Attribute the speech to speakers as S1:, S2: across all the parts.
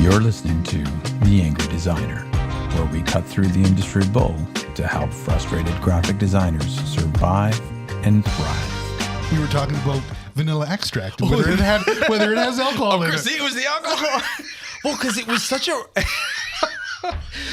S1: You're listening to The Angry Designer, where we cut through the industry bull to help frustrated graphic designers survive and thrive.
S2: We were talking about vanilla extract, whether it has alcohol in it.
S3: See, it was the alcohol. Well, because it was such a...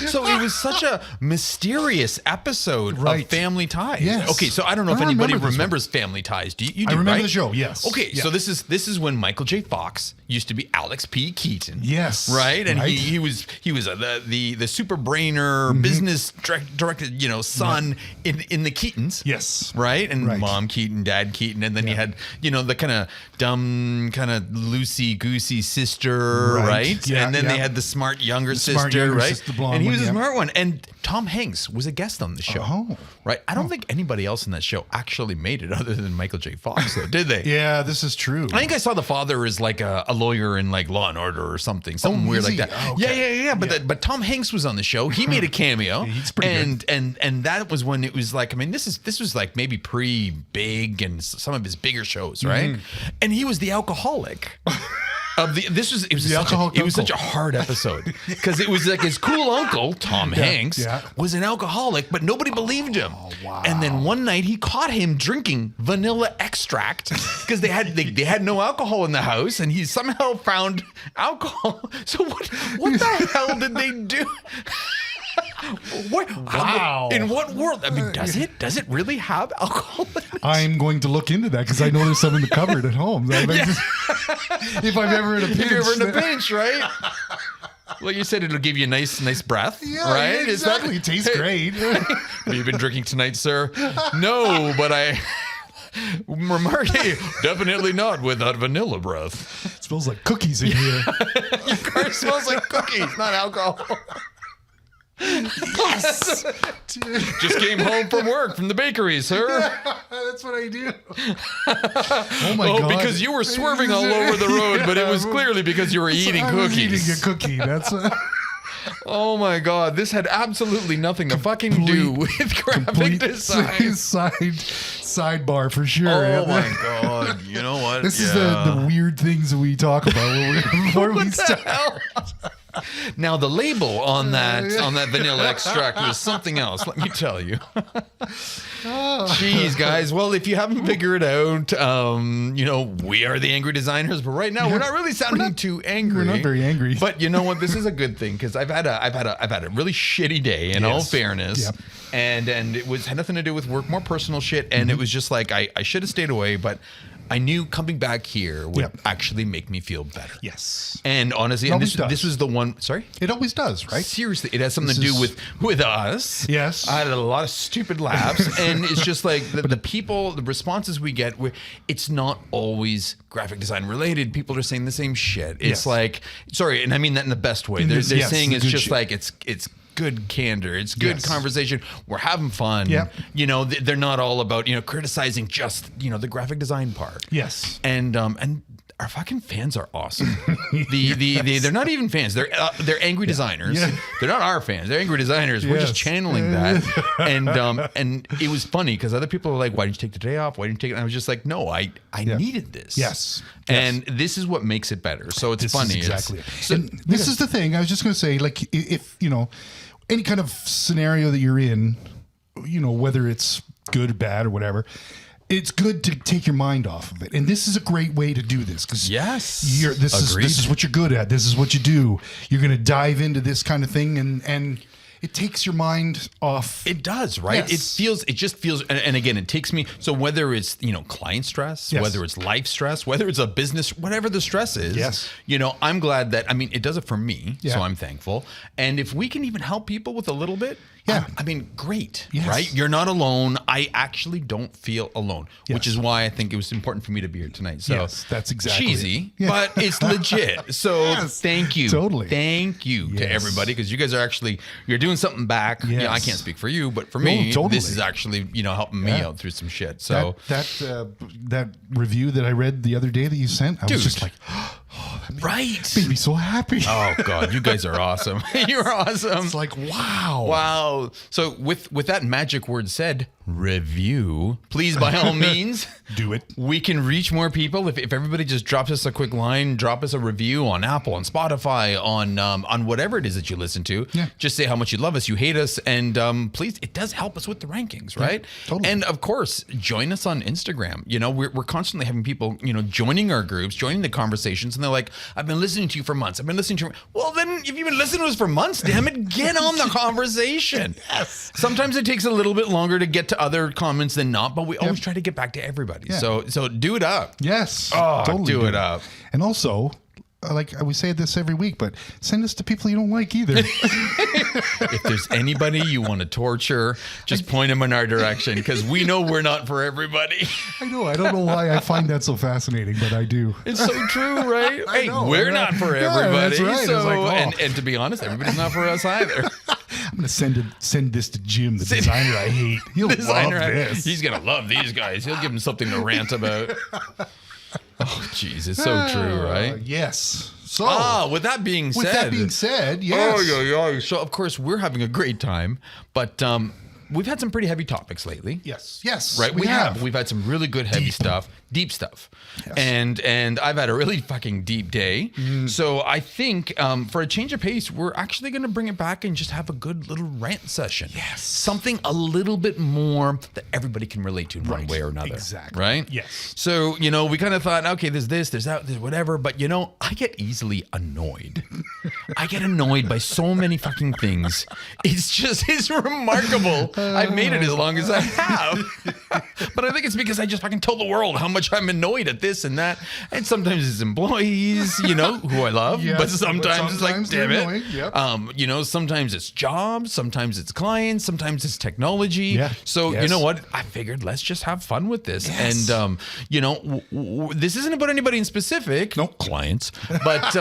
S3: So it was such a mysterious episode of Family Ties.
S2: Yes.
S3: Okay, so I don't know if anybody remembers Family Ties. Do you? Do,
S2: I remember
S3: right?
S2: the show. Yes.
S3: Okay, so this is when Michael J. Fox used to be Alex P. Keaton.
S2: Yes.
S3: Right, and he was the super brainer business directed son in the Keatons.
S2: Yes.
S3: Right, and Mom Keaton, Dad Keaton, and then you had the kind of dumb, kind of loosey goosey sister, right?
S2: Yeah,
S3: and then they had the smart younger sister, right? And he was a smart one. And Tom Hanks was a guest on the show.
S2: Oh.
S3: Right? I don't think anybody else in that show actually made it other than Michael J. Fox, though, did they?
S2: Yeah, this is true.
S3: I think I saw the father as like a lawyer in like Law and Order or something weird like that.
S2: Oh, okay.
S3: Yeah. But Tom Hanks was on the show. He made a cameo.
S2: He's pretty good.
S3: And that was when it was like, I mean, this was like maybe pre-Big and some of his bigger shows, right? And he was the alcoholic. It was such a hard episode because it was like his cool uncle Tom Hanks was an alcoholic, but nobody believed him.
S2: Oh, wow.
S3: And then one night he caught him drinking vanilla extract because they had no alcohol in the house, and he somehow found alcohol. So what the hell did they do?
S2: Wow.
S3: In what world? I mean, does it really have alcohol in it?
S2: I'm going to look into that because I know there's some in the cupboard at home. If I'm ever in a pinch.
S3: If you're ever in a pinch, right? Well, you said it'll give you a nice breath, right?
S2: Exactly. It tastes great.
S3: Have you been drinking tonight, sir? No, but I... definitely not without vanilla breath.
S2: It smells like cookies in here.
S3: Your car smells like cookies, not alcohol.
S2: Yes.
S3: Just came home from work from the bakery, sir.
S2: That's what I do. Oh my God.
S3: Because you were swerving all over the road, but it was clearly because you were eating cookies.
S2: I was eating a cookie. That's
S3: Oh my God, this had absolutely nothing to fucking do with graphic design.
S2: Sidebar for sure.
S3: Oh my God, you know what?
S2: This is the weird things that we talk about before we start.
S3: Now the label on that vanilla extract was something else. Let me tell you. Jeez, guys. Well, if you haven't figured out, we are the angry designers, but right now we're not really sounding too angry.
S2: We're not very angry.
S3: But you know what? This is a good thing because I've had a really shitty day. In all fairness, and it had nothing to do with work, more personal shit, and it was just like I should have stayed away, but I knew coming back here would actually make me feel better.
S2: Yes.
S3: And honestly, this was the one. Sorry?
S2: It always does, right?
S3: Seriously, it has something to do with us.
S2: Yes.
S3: I had a lot of stupid laughs, and it's just like the people, the responses we get, it's not always graphic design related. People are saying the same shit. It's like, sorry, and I mean that in the best way. They're saying it's just like, it's good candor. It's good conversation. We're having fun.
S2: Yep.
S3: They're not all about, criticizing just, the graphic design part.
S2: Yes.
S3: And our fucking fans are awesome. They're not even fans. They're angry designers.
S2: Yeah.
S3: They're not our fans. They're angry designers. We're just channeling that. And it was funny because other people were like, "Why didn't you take the day off? Why didn't you take it?" And I was just like, "No, I needed this."
S2: Yes.
S3: And this is what makes it better. So it's funny.
S2: Exactly. This is the thing. I was just going to say, like, if any kind of scenario that you're in, whether it's good, bad, or whatever, it's good to take your mind off of it. And this is a great way to do this because this is what you're good at. This is what you do. You're going to dive into this kind of thing and it takes your mind off.
S3: It does, right?
S2: Yes.
S3: It just feels, and again, it takes me, so whether it's, client stress, whether it's life stress, whether it's a business, whatever the stress is, I'm glad that, it does it for me, so I'm thankful. And if we can even help people with a little bit, great, right? You're not alone. I actually don't feel alone, which is why I think it was important for me to be here tonight. So
S2: that's exactly
S3: cheesy, but it's legit. So thank you.
S2: Totally.
S3: Thank you to everybody because you guys are you're doing something back. Yes. I can't speak for you, but for me, this is actually, helping me out through some shit. So
S2: that review that I read the other day that you sent, I was just like,
S3: that
S2: made me so happy.
S3: Oh God, you guys are awesome. You're awesome.
S2: It's like, wow.
S3: So with that magic word said, review. Please, by all means,
S2: do it.
S3: We can reach more people if everybody just drops us a quick line, drop us a review on Apple, on Spotify, on whatever it is that you listen to.
S2: Yeah.
S3: Just say how much you love us, you hate us, and please, it does help us with the rankings, right?
S2: Yeah, totally.
S3: And of course, join us on Instagram. You know, we're constantly having people, you know, joining our groups, joining the conversations, and they're like, "I've been listening to you for months. I've been listening to you." Well, then, if you've been listening to us for months, damn it, get on the conversation.
S2: Yes.
S3: Sometimes it takes a little bit longer to get to other comments than not, but we always try to get back to everybody.
S2: Yeah.
S3: So do it up.
S2: Yes.
S3: Oh,
S2: totally
S3: do it up.
S2: And also, like we say this every week, but send us to people you don't like either.
S3: If there's anybody you want to torture, just point them in our direction, because we know we're not for everybody.
S2: I know. I don't know why I find that so fascinating, but I do.
S3: It's so true, right?
S2: I
S3: Hey,
S2: know,
S3: we're
S2: yeah.
S3: not for
S2: Yeah,
S3: everybody.
S2: that's right.
S3: So,
S2: It's like,
S3: and to be honest, everybody's not for us either.
S2: I'm going to send this to Jim, the designer I hate. He'll love this.
S3: He's going to love these guys. He'll give him something to rant about. Oh, jeez. It's so true, right?
S2: Yes. So,
S3: with that being said,
S2: yes.
S3: So, of course, we're having a great time, but we've had some pretty heavy topics lately.
S2: Yes.
S3: Right? We have. We've had some really good heavy stuff, deep stuff. Yes. And I've had a really fucking deep day. So I think for a change of pace, we're actually going to bring it back and just have a good little rant session.
S2: Yes.
S3: Something a little bit more that everybody can relate to in one way or another.
S2: Exactly.
S3: Right?
S2: Yes.
S3: So, you know, we kind of thought, okay, there's this, there's that, there's whatever. But, you know, I get easily annoyed. I get annoyed by so many fucking things. It's remarkable. I've made it as long as I have. But I think it's because I just fucking told the world how much I'm annoyed at this and that. And sometimes it's employees, you know, who I love.
S2: Yes,
S3: but sometimes it's like, damn
S2: they're
S3: it.
S2: annoying. Yep.
S3: You know, sometimes it's jobs, sometimes it's clients, sometimes it's technology.
S2: Yeah.
S3: So,
S2: Yes.
S3: you know what? I figured let's just have fun with this.
S2: Yes.
S3: And, you know, this isn't about anybody in specific.
S2: Nope.
S3: Clients. But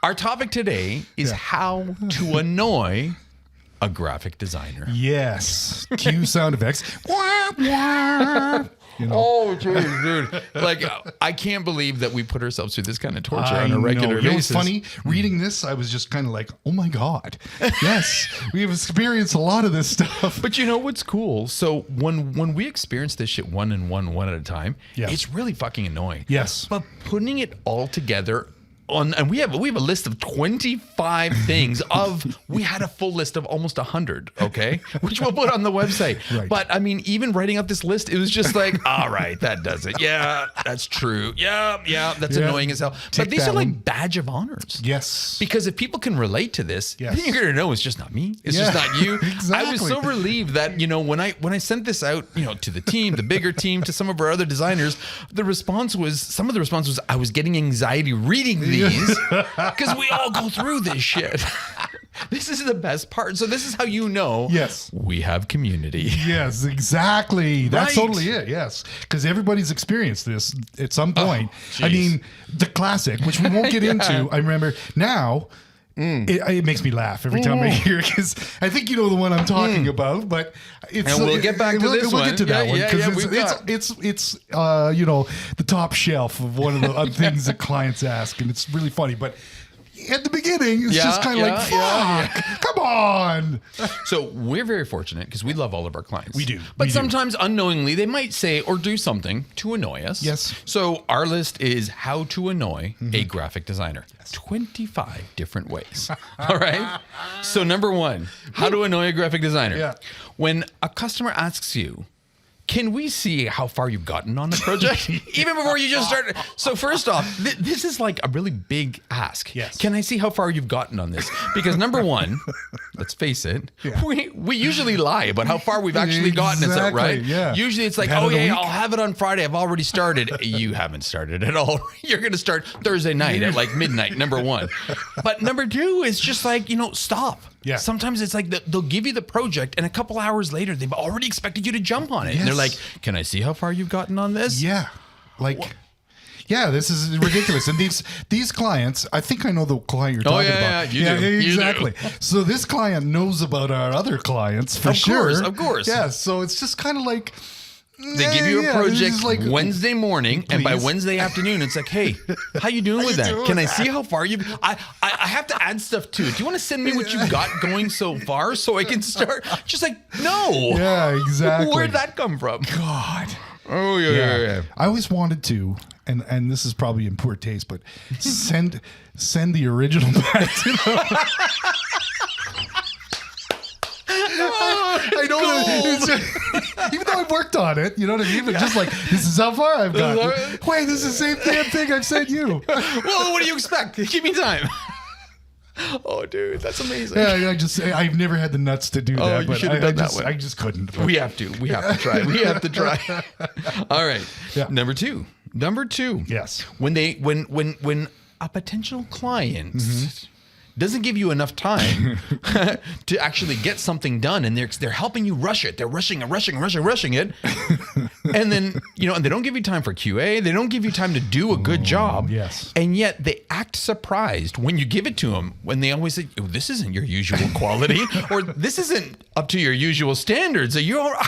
S3: our topic today is how to annoy a graphic designer.
S2: Yes. Cue sound effects. Wah, wah. You know?
S3: Oh, dude. Like, I can't believe that we put ourselves through this kind of torture on a regular
S2: basis. You know
S3: basis.
S2: what's funny? Reading this, I was just kind of like, oh my God. Yes. We've experienced a lot of this stuff.
S3: But you know what's cool? So when we experience this shit one at a time, it's really fucking annoying.
S2: Yes.
S3: But putting it all together and we have a list of 25 things we had a full list of almost 100, okay? Which we'll put on the website.
S2: Right.
S3: But I mean, even writing up this list, it was just like, all right, that does it. Yeah, that's true. Yeah, that's annoying as hell. But these are like badge of honors.
S2: Yes.
S3: Because if people can relate to this, then you're gonna know it's just not me. It's just not you.
S2: Exactly.
S3: I was so relieved that, you know, when I sent this out, you know, to the team, the bigger team, to some of our other designers, some of the response was I was getting anxiety reading these because we all go through this shit. This is the best part. So this is how you know we have community.
S2: Yes, exactly. That's totally it. Yes. Because everybody's experienced this at some point. I mean, the classic, which we won't get into, I remember now. It makes me laugh every time I hear it, because I think you know the one I'm talking about, but it's
S3: and we'll get back to this one.
S2: We'll get to that one because it's you know, the top shelf of one of the things that clients ask, and it's really funny. But at the beginning, it's just kind of like, fuck, come on.
S3: So we're very fortunate because we love all of our clients.
S2: We do.
S3: But sometimes unknowingly, they might say or do something to annoy us.
S2: Yes.
S3: So our list is how to annoy a graphic designer. 25 different ways. All right. So number one, how to annoy a graphic designer.
S2: Yeah.
S3: When a customer asks you, can we see how far you've gotten on the project? Even before you just started. So first off, this is like a really big ask.
S2: Yes.
S3: Can I see how far you've gotten on this? Because number one, let's face it, we usually lie about how far we've actually gotten. Is that right?
S2: Yeah.
S3: Usually it's like, oh yeah, I'll have it on Friday. I've already started. You haven't started at all. You're going to start Thursday night at like midnight, number one. But number two is just like, you know, stop.
S2: Yeah.
S3: Sometimes it's like they'll give you the project and a couple hours later, they've already expected you to jump on it.
S2: Yes.
S3: And they're like, can I see how far you've gotten on this?
S2: Yeah. Like, yeah, this is ridiculous. And these clients, I think I know the client you're talking about.
S3: Yeah, you do.
S2: Exactly.
S3: You do.
S2: So this client knows about our other clients for sure.
S3: Of course.
S2: Yeah. So it's just kind of like,
S3: they give you a project
S2: like,
S3: Wednesday morning,
S2: please.
S3: and by Wednesday afternoon, it's like, hey, how you doing with that? Can I see how far you've... I I have to add stuff to it. Do you want to send me what you got going so far so I can start? Just like, no.
S2: Yeah, exactly.
S3: Where'd that come from?
S2: God.
S3: Oh, yeah.
S2: I always wanted to, and this is probably in poor taste, but send the original back to them. I know, even though I've worked on it, you know what I mean? But just like, this is how far I've gotten. Wait, this is the same damn thing I've sent you.
S3: Well, what do you expect? Give me time. Oh, dude, that's amazing.
S2: Yeah, I've never had the nuts to do that.
S3: You
S2: But
S3: should have done that one.
S2: I just couldn't.
S3: We have to try. We have to try. All right.
S2: Yeah.
S3: Number two.
S2: Yes.
S3: When a potential client doesn't give you enough time to actually get something done, and they're helping you rush it. They're rushing it. And then, and they don't give you time for QA. They don't give you time to do a good job.
S2: Yes.
S3: And yet they act surprised when you give it to them, when they always say, oh, this isn't your usual quality, or this isn't up to your usual standards. Are you all right?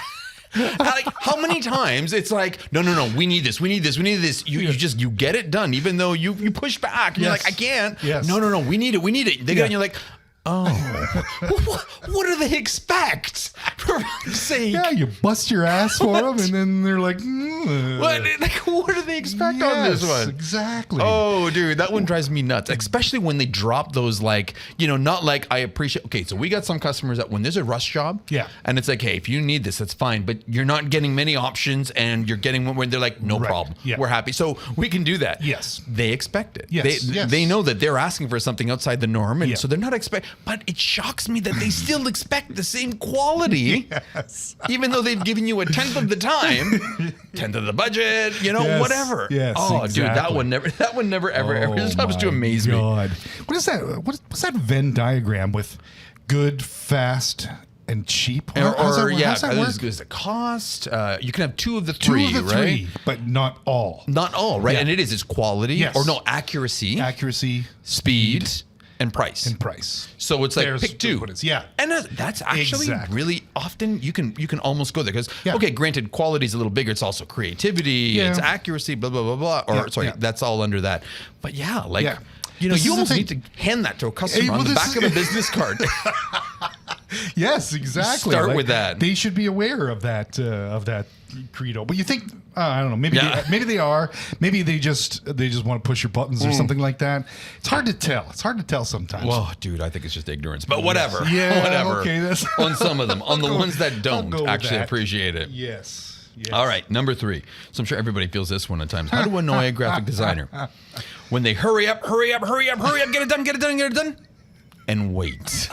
S3: Like, how many times it's like, no, we need this. You get it done, even though you push back. And you're like, I can't.
S2: Yes.
S3: No, we need it. They go, and you're like, oh, what do they expect? For fuck's sake.
S2: Yeah, you bust your ass for them, and then they're like,
S3: what do they expect on this one?
S2: Exactly.
S3: Oh, dude, that one drives me nuts, especially when they drop those, like, not like, I appreciate. Okay, so we got some customers that when there's a rush job, and it's like, hey, if you need this, that's fine, but you're not getting many options, and you're getting one where they're like, no problem, we're happy, so we can do that.
S2: Yes,
S3: they expect it.
S2: Yes,
S3: they know that they're asking for something outside the norm, and so they're not expecting. But it shocks me that they still expect the same quality, even though they've given you a 10th of the time, 10th of the budget, whatever.
S2: Yes,
S3: oh,
S2: exactly.
S3: dude, that one never ever stops to amaze me.
S2: What is that? What's that Venn diagram with good, fast, and cheap? How's that work?
S3: There's the cost. You can have two of the three, right?
S2: But not all.
S3: Not all, right?
S2: Yeah.
S3: And it's quality, or no, accuracy, speed. And price. So it's like, pick two. And that's actually really often, you can almost go there. Because, okay, granted, quality is a little bigger. It's also creativity. It's accuracy, blah, blah, blah, blah. That's all under that. But you almost need to hand that to a customer on the back of a business card.
S2: Yes, exactly.
S3: Start with that.
S2: They should be aware of that credo. But you think, I don't know, maybe they are. Maybe they just want to push your buttons or something like that. It's hard to tell sometimes.
S3: Well, dude, I think it's just ignorance. But whatever.
S2: Yeah,
S3: whatever.
S2: Okay,
S3: on some of them. On the ones that don't actually appreciate it.
S2: Yes.
S3: All right, number 3. So I'm sure everybody feels this one at times. How to annoy a graphic designer? When they hurry up, get it done, and wait.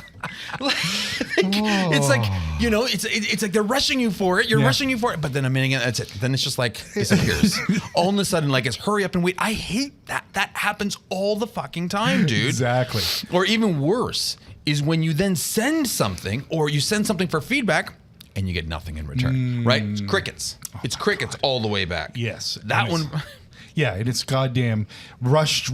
S3: It's like, it's like they're rushing you for it. You're rushing you for it, but then a minute again, that's it. Then it's just like disappears. All of a sudden, like, it's hurry up and wait. I hate that. That happens all the fucking time, dude.
S2: Exactly.
S3: Or even worse is when you then send something, or you send something for feedback, and you get nothing in return. Right? It's crickets. It's crickets all the way back.
S2: Yes.
S3: That one.
S2: Yeah, and it's goddamn rush,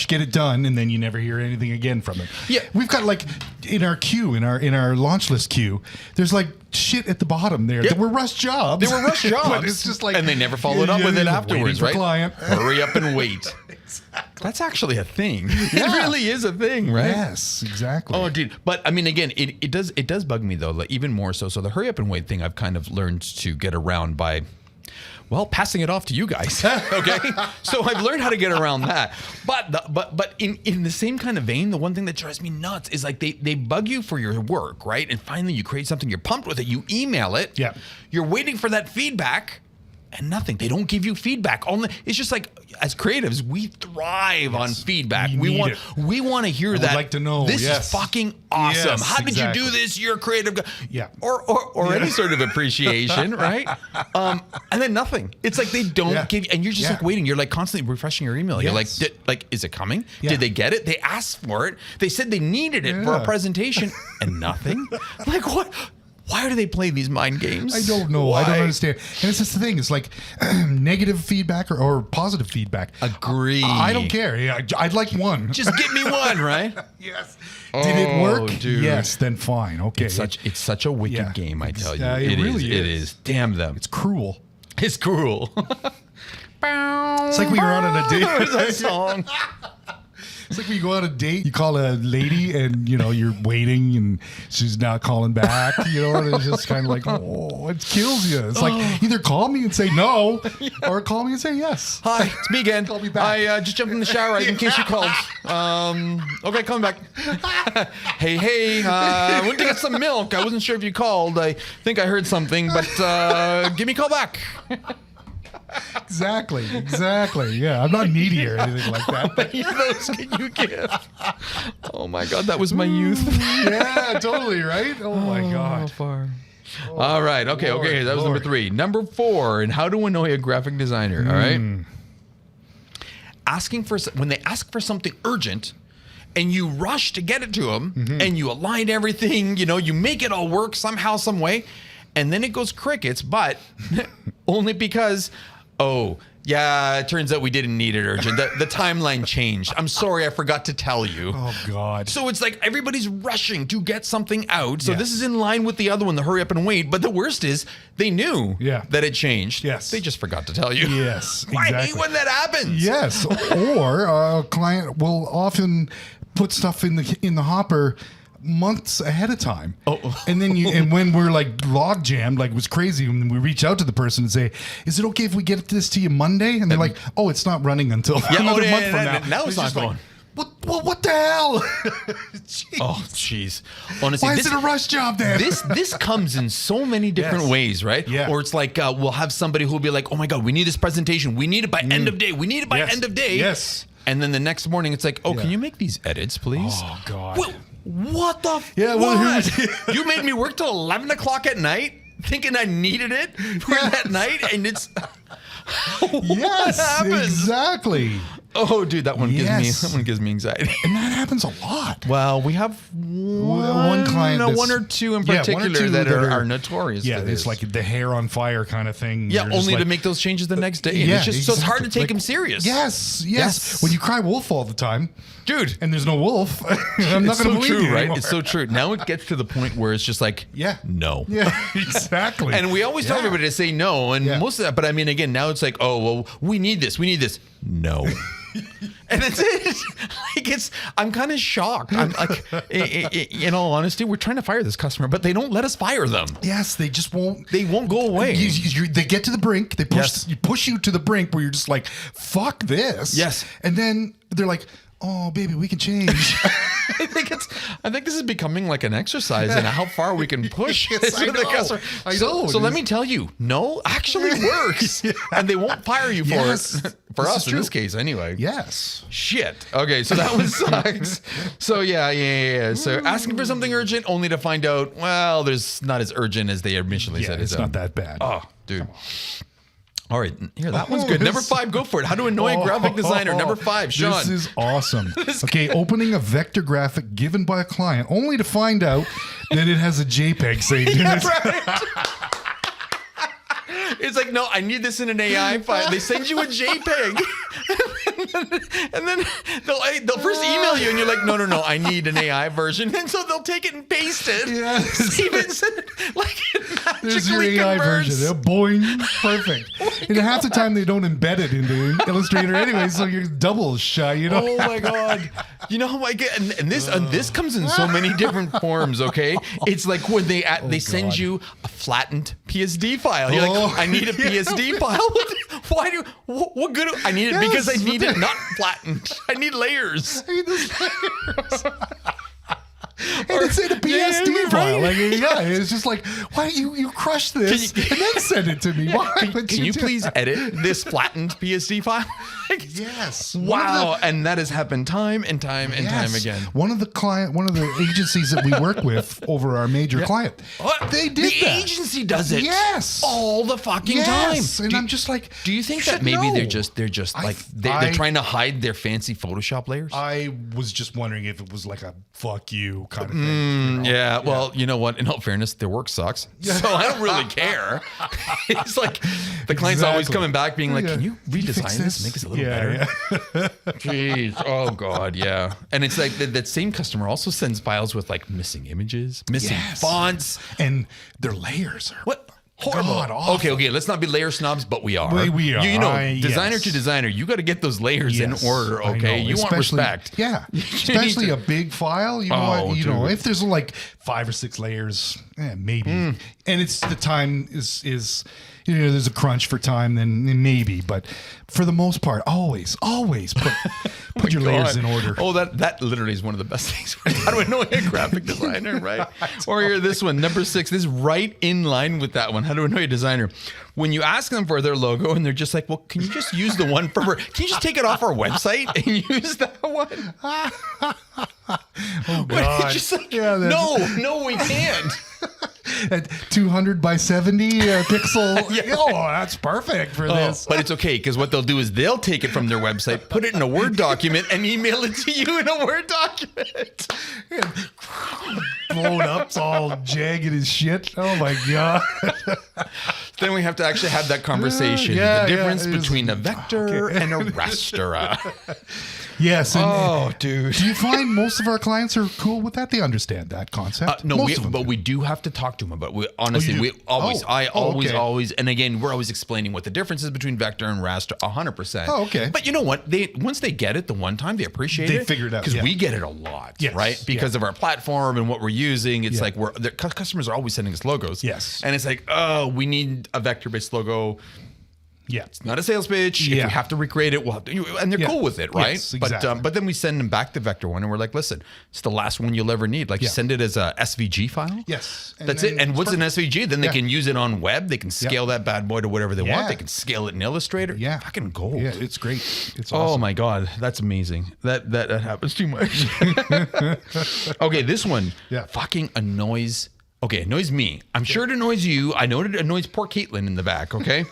S2: get it done, and then you never hear anything again from it.
S3: Yeah,
S2: we've got like in our queue, in our launch list queue, there's like shit at the bottom there that were rush jobs. But it's just like,
S3: and they never followed up with it afterwards, right?
S2: Client.
S3: Hurry up and wait. Exactly. That's actually a thing. It really is a thing, right?
S2: Yes, exactly.
S3: Oh, dude. But I mean, again, it does bug me though, like, even more so. So the hurry up and wait thing, I've kind of learned to get around by, well, passing it off to you guys. Okay, so I've learned how to get around that. But in the same kind of vein, the one thing that drives me nuts is like they bug you for your work, right? And finally you create something, you're pumped with it, you email it.
S2: Yeah.
S3: You're waiting for that feedback. And nothing. They don't give you feedback. It's just like, as creatives, we thrive on feedback. We want to hear that.
S2: I'd like to know.
S3: This is fucking awesome.
S2: Yes,
S3: How did you do this? You're a creative guy.
S2: Yeah.
S3: Or any sort of appreciation, right? And then nothing. It's like they don't give you, and you're just like waiting. You're like constantly refreshing your email. You're like, is it coming?
S2: Yeah.
S3: Did they get it? They asked for it. They said they needed it for a presentation, and nothing. Like, what? Why do they play these mind games?
S2: I don't know.
S3: Why?
S2: I don't understand. And it's just the thing. It's like negative feedback or positive feedback.
S3: Agree.
S2: I don't care. Yeah, I'd like one.
S3: Just get me one, right?
S2: Yes. Did it work?
S3: Dude.
S2: Yes. Then fine. Okay.
S3: It's such a wicked game, I tell you.
S2: It really is.
S3: It is. Damn them.
S2: It's cruel.
S3: It's cruel.
S2: It's like we were on a date.
S3: Where's that song?
S2: It's like when you go on a date, you call a lady and, you know, you're waiting and she's not calling back, you know, and it's just kind of like, oh, it kills you. It's like either call me and say no or call me and say yes.
S3: Hi, it's me again.
S2: Call me back.
S3: I just jumped in the shower in case you called. Okay, coming back. Hey, I went to get some milk. I wasn't sure if you called. I think I heard something, but give me a call back.
S2: Exactly. Yeah, I'm not needy or anything like that.
S3: How many of those can you give? Oh my God, that was my youth.
S2: Yeah, totally, right? Oh my God.
S3: Far. All right, okay. That was number 3. Number 4, and how to annoy a graphic designer. All right, when they ask for something urgent, and you rush to get it to them, and you align everything, you know, you make it all work somehow, some way, and then it goes crickets, but only because, oh, yeah, it turns out we didn't need it urgent. The timeline changed. I'm sorry, I forgot to tell you.
S2: Oh, God.
S3: So it's like everybody's rushing to get something out. So this is in line with the other one, the hurry up and wait. But the worst is they knew that it changed.
S2: Yes.
S3: They just forgot to tell you.
S2: Yes, exactly.
S3: I hate when that happens.
S2: Yes. Or a client will often put stuff in the hopper months ahead of time. And then and when we're like log jammed, like it was crazy, when we reach out to the person and say, is it okay if we get this to you Monday? And they're like, oh, it's not running until another month from now.
S3: Now it's not going.
S2: Like, what the hell?
S3: Oh, jeez. Honestly,
S2: why is it a rush job then?
S3: This comes in so many different ways, right?
S2: Yeah.
S3: Or it's like we'll have somebody who'll be like, oh my God, we need this presentation. We need it by end of day. We need it by end of day.
S2: Yes.
S3: And then the next morning it's like, oh, can you make these edits, please?
S2: Oh, God.
S3: What the
S2: what?
S3: You made me work till 11 o'clock at night thinking I needed it for that night, and it's
S2: yes,
S3: happens?
S2: Exactly.
S3: Oh, dude, that one gives me anxiety.
S2: And that happens a lot.
S3: Well, we have one
S2: client,
S3: one or two in particular that are notorious.
S2: Yeah, it's like the hair on fire kind of thing.
S3: Yeah, only to make those changes the next day. And it's just so it's hard to take him serious.
S2: Yes. When you cry wolf all the time,
S3: dude,
S2: and there's no wolf, I'm not going to believe you
S3: right?
S2: anymore.
S3: It's so true. Now it gets to the point where it's just like, no.
S2: Yeah, exactly.
S3: And we always tell everybody to say no, and most of that. But I mean, again, now it's like, oh, well, we need this. No. And that's it. Like I'm kind of shocked. I'm like, in all honesty, we're trying to fire this customer, but they don't let us fire them.
S2: Yes, they just won't.
S3: They won't go away.
S2: They get to the brink. They push you to the brink where you're just like, fuck this.
S3: Yes.
S2: And then they're like, oh, baby, we can change.
S3: I think this is becoming like an exercise in how far we can push this with the customer.
S2: I know.
S3: So let me tell you, no actually works, and they won't fire you for it. For us, in this case, anyway.
S2: Yes.
S3: Shit. Okay, so that one sucks. So yeah. So asking for something urgent, only to find out, well, there's not as urgent as they initially said.
S2: It's not that bad.
S3: Oh, dude. All right, here, that one's good. Number 5, go for it. How to annoy a graphic designer. Number 5, Sean.
S2: This is awesome. Okay, opening a vector graphic given by a client only to find out that it has a JPEG saved in it.
S3: Right. It's like, no, I need this in an AI file. They send you a JPEG. And then they'll first email you and you're like, no, I need an AI version. And so they'll take it and paste it.
S2: Yes.
S3: Like it magically
S2: There's your AI
S3: converts.
S2: version. Boing. Perfect. And half the time they don't embed it into Illustrator anyway, so you're double shy, you know?
S3: Oh my God. You know how I get, and this comes in so many different forms, okay? It's like when they send you a flattened PSD file. You're like, I need a PSD file. What good? I need it because I need it not flattened. I need layers.
S2: And it's in a PSD file. Like, it's just like, why don't you crush this and then send it to me? Why
S3: can you please edit this flattened PSD file?
S2: Yes.
S3: Wow. And that has happened time and time and time again.
S2: One of the agencies that we work with over our major client, they did
S3: the agency does it.
S2: Yes.
S3: All the fucking time.
S2: And I'm just like,
S3: do you think that maybe they're just like they're trying to hide their fancy Photoshop layers?
S2: I was just wondering if it was like a fuck you kind of thing.
S3: Yeah. Well, you know what? In all fairness, their work sucks. So I don't really care. It's like the client's always coming back being like, can you redesign this? Make this a little better. Jeez. Oh God. Yeah. And it's like that same customer also sends files with like missing images, missing fonts,
S2: and their layers are
S3: Horrible.
S2: God, awful.
S3: Okay. Let's not be layer snobs, but we are.
S2: We are.
S3: You know, designer to designer, you got to get those layers in order. Okay, you want respect.
S2: Yeah, especially a big file. You know, if there's like 5 or 6 layers, maybe. And it's the time is there's a crunch for time, then maybe. But for the most part, always put your layers in order.
S3: Oh, that literally is one of the best things. How do I know a graphic designer, right? Or here, this one, number 6. This is right in line with that one. How do I know a designer? When you ask them for their logo and they're just like, well, can you just use the one can you just take it off our website and use that one?
S2: Oh, God.
S3: Just like, no, we can't.
S2: At 200 by 70 pixel. Oh, that's perfect for this.
S3: But it's okay, because what they'll do is they'll take it from their website, put it in a Word document, and email it to you in a Word document.
S2: Blown up, it's all jagged as shit. Oh my God.
S3: Then we have to actually have that conversation. The difference between a vector and a raster.
S2: Yes. And,
S3: dude.
S2: Do you find most of our clients are cool with that? They understand that concept?
S3: No, but we do have to talk to them about it. Honestly, I always, and again, we're always explaining what the difference is between vector and raster 100%.
S2: Oh, okay.
S3: But you know what? Once they get it the one time, they appreciate it.
S2: They figure it out.
S3: Because we get it a lot, right? Because of our platform and what we're using. It's like customers are always sending us logos.
S2: Yes.
S3: And it's like, oh, we need a vector-based logo.
S2: Yeah,
S3: it's not a sales pitch. If we have to recreate it, we'll have to, and they're cool with it, right?
S2: Yes, exactly.
S3: But then we send them back the vector one, and we're like, listen, it's the last one you'll ever need. Like, send it as a SVG file.
S2: Yes,
S3: that's it. And what's an SVG? Then they can use it on web. They can scale that bad boy to whatever they want. They can scale it in Illustrator.
S2: Yeah,
S3: fucking gold.
S2: Yeah, it's great. It's awesome.
S3: Oh my God, that's amazing. That happens too much. Okay, this one fucking annoys. Okay, annoys me. I'm sure it annoys you. I know it annoys poor Caitlin in the back. Okay.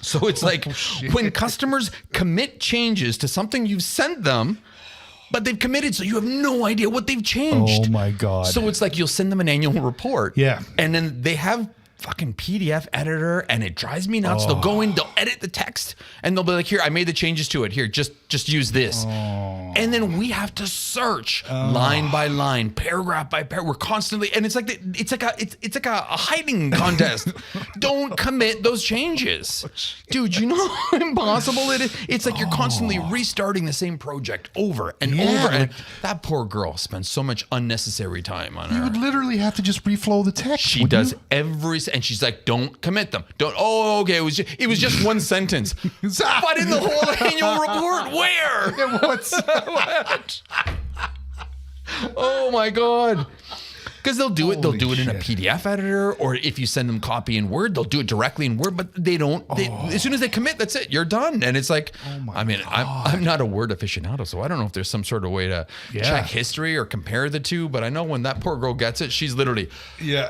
S3: So it's like when customers commit changes to something you've sent them, but they've committed, so you have no idea what they've changed.
S2: Oh my God.
S3: So it's like you'll send them an annual report.
S2: Yeah.
S3: And then they have fucking PDF editor and it drives me nuts. They'll go in, they'll edit the text and they'll be like, here, I made the changes to it. Here, just use this. And then we have to search line by line, paragraph by paragraph. We're constantly, and it's like a hiding contest. Don't commit those changes. Dude, you know how impossible it is? It's like you're constantly restarting the same project over and over. And that poor girl spends so much unnecessary time on her.
S2: You would literally have to just reflow the text.
S3: She does and she's like, don't commit them. Don't. Oh, okay. It was just one sentence. But in the whole annual report, where? What? Oh my God. Because they'll do it. They'll do it in a PDF editor, or if you send them copy in Word, they'll do it directly in Word. But they don't. As soon as they commit, that's it. You're done. And it's like, I'm not a Word aficionado, so I don't know if there's some sort of way to check history or compare the two. But I know when that poor girl gets it, she's literally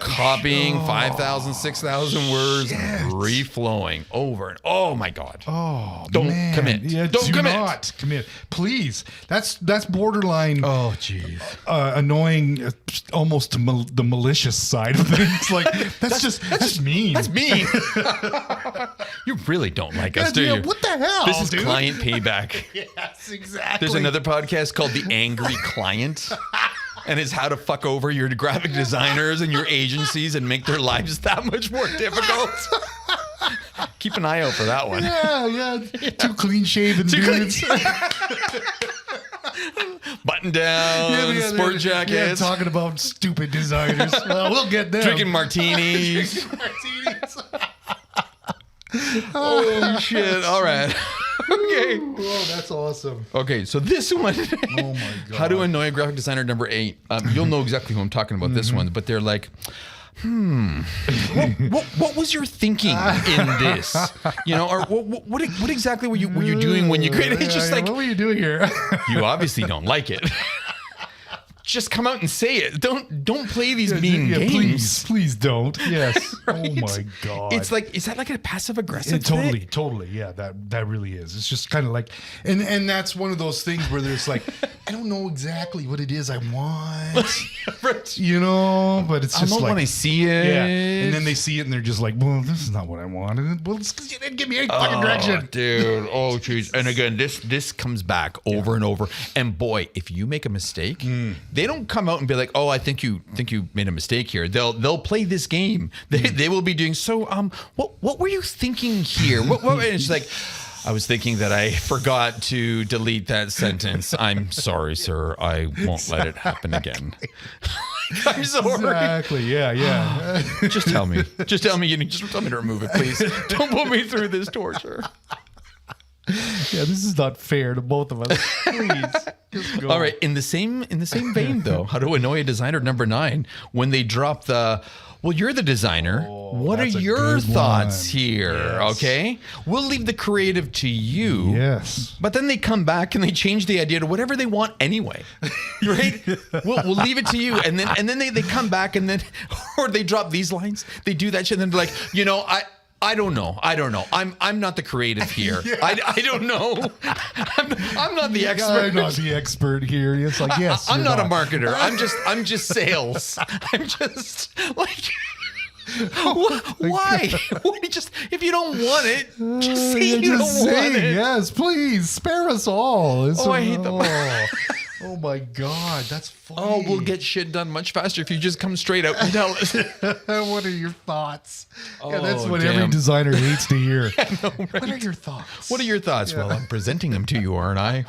S3: copying 5,000, 6,000 words, reflowing over and oh my God.
S2: Oh,
S3: don't
S2: man.
S3: commit.
S2: Yeah,
S3: don't
S2: do not commit. Please. That's borderline.
S3: Oh, geez.
S2: Annoying, almost the malicious side of things. Like that's mean.
S3: That's mean. You really don't like us, do you?
S2: What the hell?
S3: This is client payback.
S2: Yes, exactly.
S3: There's another podcast called The Angry Client. And it's how to fuck over your graphic designers and your agencies and make their lives that much more difficult. Keep an eye out for that one.
S2: Yeah. Two clean-shaven dudes.
S3: Button down, sport jackets.
S2: Yeah, talking about stupid designers. We'll get them.
S3: Drinking martinis. Oh, shit. All right. Okay.
S2: Oh, that's awesome.
S3: Okay, so this one.
S2: Oh, my God.
S3: How to annoy a graphic designer, number 8. You'll know exactly who I'm talking about, this one. But they're like, what was your thinking in this? You know, or what exactly were you doing when you created it? It's just like,
S2: what were you doing here?
S3: You obviously don't like it. Just come out and say it. Don't play these mean games.
S2: Please don't. Yes.
S3: Right?
S2: Oh my God.
S3: It's like, is that like a passive aggressive thing?
S2: Totally. Yeah, that really is. It's just kind of like, and that's one of those things where there's like, I don't know exactly what it is I want. You know, but it's just
S3: I want to see it.
S2: Yeah. And then they see it and they're just like, well, this is not what I wanted. Well, you didn't give me any fucking direction.
S3: Dude. Oh, jeez. And again, this comes back over and over. And boy, if you make a mistake, they don't come out and be like, oh, I think you made a mistake here. They'll play this game. They will be doing so. What were you thinking here? And it's like, I was thinking that I forgot to delete that sentence. I'm sorry, sir. I won't let it happen again. I'm sorry.
S2: Exactly. Yeah.
S3: Just tell me. Just tell me to remove it, please. Don't put me through this torture.
S2: Yeah, this is not fair to both of us. Please. Just go.
S3: All right. In the same vein, though, how to annoy a designer number 9 when they drop the. Well, you're the designer. What are your thoughts here? Yes. Okay. We'll leave the creative to you.
S2: Yes.
S3: But then they come back and they change the idea to whatever they want anyway. Right? We'll leave it to you. And then they come back and then, or they drop these lines. They do that shit. And then they're like, I don't know. I'm not the creative here. Yeah. I don't know. I'm not the expert.
S2: I'm not the expert here. It's like, yes.
S3: I'm not a marketer. I'm just sales. I'm just like, why? Just if you don't want it, just say you don't want it.
S2: Yes, please spare us all.
S3: I hate them.
S2: Oh my God, that's funny.
S3: Oh, we'll get shit done much faster if you just come straight out and tell us.
S2: What are your thoughts? Yeah, that's what every designer hates to hear.
S3: Know, right?
S2: What are your thoughts?
S3: What are your thoughts? Yeah. Well, I'm presenting them to you, aren't I?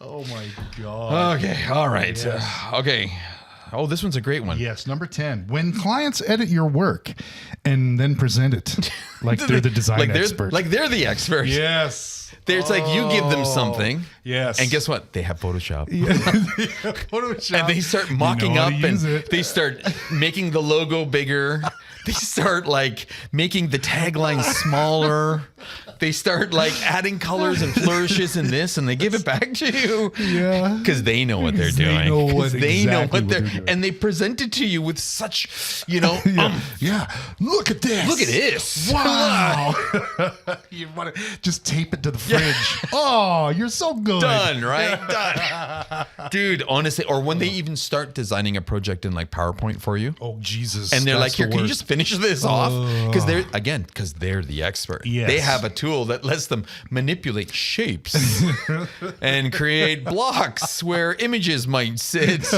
S2: Oh my God.
S3: Okay, all right. Yes. Okay. Oh, this one's a great one.
S2: Yes, number 10. When clients edit your work and then present it like they're the design expert.
S3: Like they're the expert.
S2: Yes.
S3: It's like you give them something.
S2: Yes.
S3: And guess what? They have Photoshop.
S2: Yeah. Photoshop.
S3: And they start mocking up and they start making the logo bigger. They start like making the tagline smaller. They start like adding colors and flourishes in this, and they give it back to you.
S2: Yeah,
S3: because they know what they're doing. They know what they're doing, and they present it to you with such,
S2: yeah. Look at this.
S3: Look at this.
S2: Wow. You want to just tape it to the fridge. Yeah. Oh, you're so good.
S3: Done, right? Done. Dude, honestly, or when they even start designing a project in like PowerPoint for you.
S2: Oh, Jesus.
S3: And they're like, here, can you just finish this off? Because they're the expert.
S2: Yes.
S3: They have a tool that lets them manipulate shapes and create blocks where images might sit.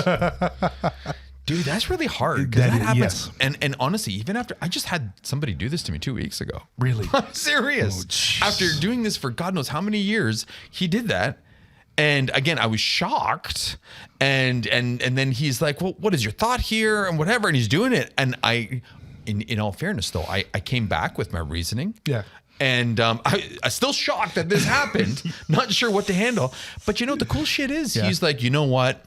S3: Dude, that's really hard. That happens. Yes. And honestly, even after I just had somebody do this to me 2 weeks ago.
S2: Really?
S3: I'm serious. Oh, after doing this for God knows how many years, he did that. And again, I was shocked. And then he's like, well, what is your thought here? And whatever. And he's doing it. And in all fairness, though, I came back with my reasoning.
S2: Yeah.
S3: And I'm still shocked that this happened. Not sure what to handle. But the cool shit is he's like, you know what?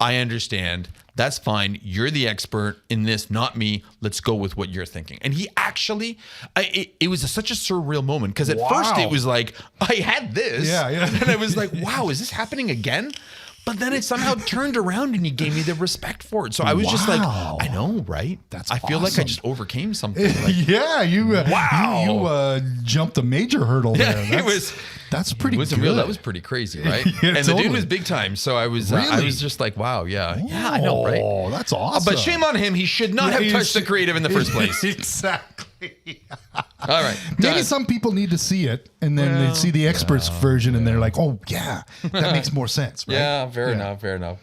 S3: I understand. That's fine. You're the expert in this, not me. Let's go with what you're thinking. And he actually, it was such a surreal moment because at first it was like, I had this.
S2: Yeah.
S3: And I was like, wow, is this happening again? But then it somehow turned around and he gave me the respect for it. So I was just like, I know, right? I feel like I just overcame something. Like,
S2: yeah, you jumped a major hurdle there. That's pretty good.
S3: That was pretty crazy, right?
S2: Yeah,
S3: and
S2: totally.
S3: the dude was big time. So I was just like, wow, yeah.
S2: Oh,
S3: yeah, I know, right?
S2: Oh, that's awesome.
S3: But shame on him. He should not have touched the creative in the first place.
S2: Exactly.
S3: All right.
S2: Maybe some people need to see it and then they see the experts version and they're like, oh, yeah, that makes more sense, right?
S3: Yeah, fair enough.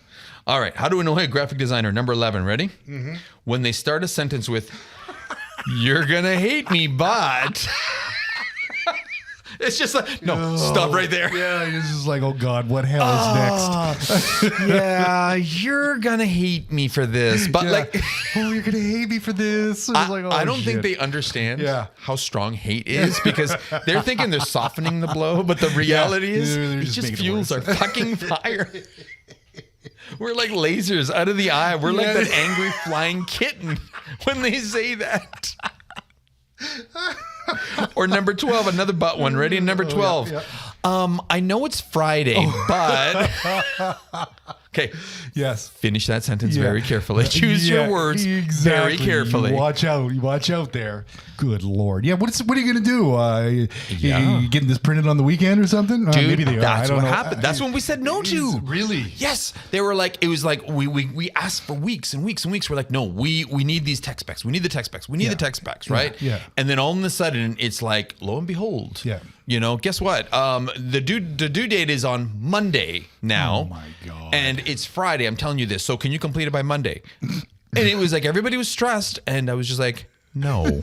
S3: All right. How to annoy a graphic designer? Number 11. Ready? Mm-hmm. When they start a sentence with, you're going to hate me, but... It's just like, no, stop right there.
S2: Yeah, it's just like, oh God, what hell is next?
S3: Yeah, you're gonna hate me for this, but
S2: you're gonna hate me for this.
S3: I don't think they understand how strong hate is because they're thinking they're softening the blow, but the reality is it just fuels our fucking fire. We're like lasers out of the eye. We're like that angry flying kitten when they say that. Or number 12, another butt one. Ready? Number 12. I know it's Friday, but Okay.
S2: Yes.
S3: Finish that sentence very carefully. Choose your words very carefully.
S2: Watch out there. Good Lord. Yeah. What are you going to do? You getting this printed on the weekend or something?
S3: Dude,
S2: maybe they are.
S3: That's what happened. That's when we said no to.
S2: Really?
S3: Yes. They were like, it was like, we asked for weeks and weeks and weeks. We're like, no, we need these tech specs. We need the tech specs. We need the tech specs, right?
S2: Yeah.
S3: And then all of a sudden, it's like, lo and behold.
S2: Yeah.
S3: You know, guess what? The due date is on Monday now.
S2: Oh my God.
S3: And it's Friday. I'm telling you this. So can you complete it by Monday? And it was like everybody was stressed, and I was just like, no,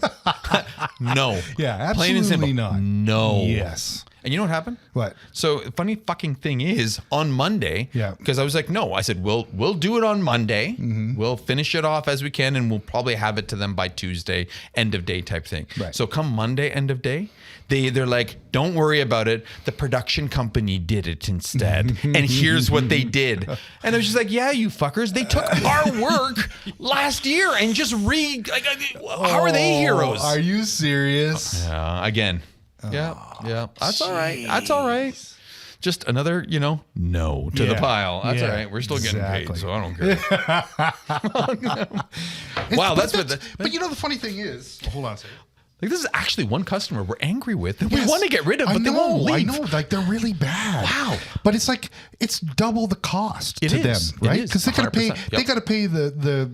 S3: no.
S2: Yeah, absolutely
S3: plain and simple.
S2: not.
S3: No.
S2: Yes.
S3: And you know what happened?
S2: What?
S3: So funny fucking thing is on Monday, because I was like, no, I said, we'll do it on Monday. Mm-hmm. We'll finish it off as we can, and we'll probably have it to them by Tuesday, end of day type thing.
S2: Right.
S3: So come Monday, end of day, they're like, don't worry about it. The production company did it instead. And here's what they did. And I was just like, yeah, you fuckers. They took our work last year and just how are they heroes?
S2: Are you serious?
S3: Yeah, again. Yeah. That's all right. That's all right. Just another, no to the pile. That's all right. We're still getting paid, so I don't care. Wow, that's what.
S2: But the funny thing is, hold on a second.
S3: Like, this is actually one customer we're angry with that we want to get rid of, but they won't leave.
S2: I know, like they're really bad.
S3: Wow.
S2: But it's like it's double the cost to them, right? Because they got to pay. Yep. They got to pay the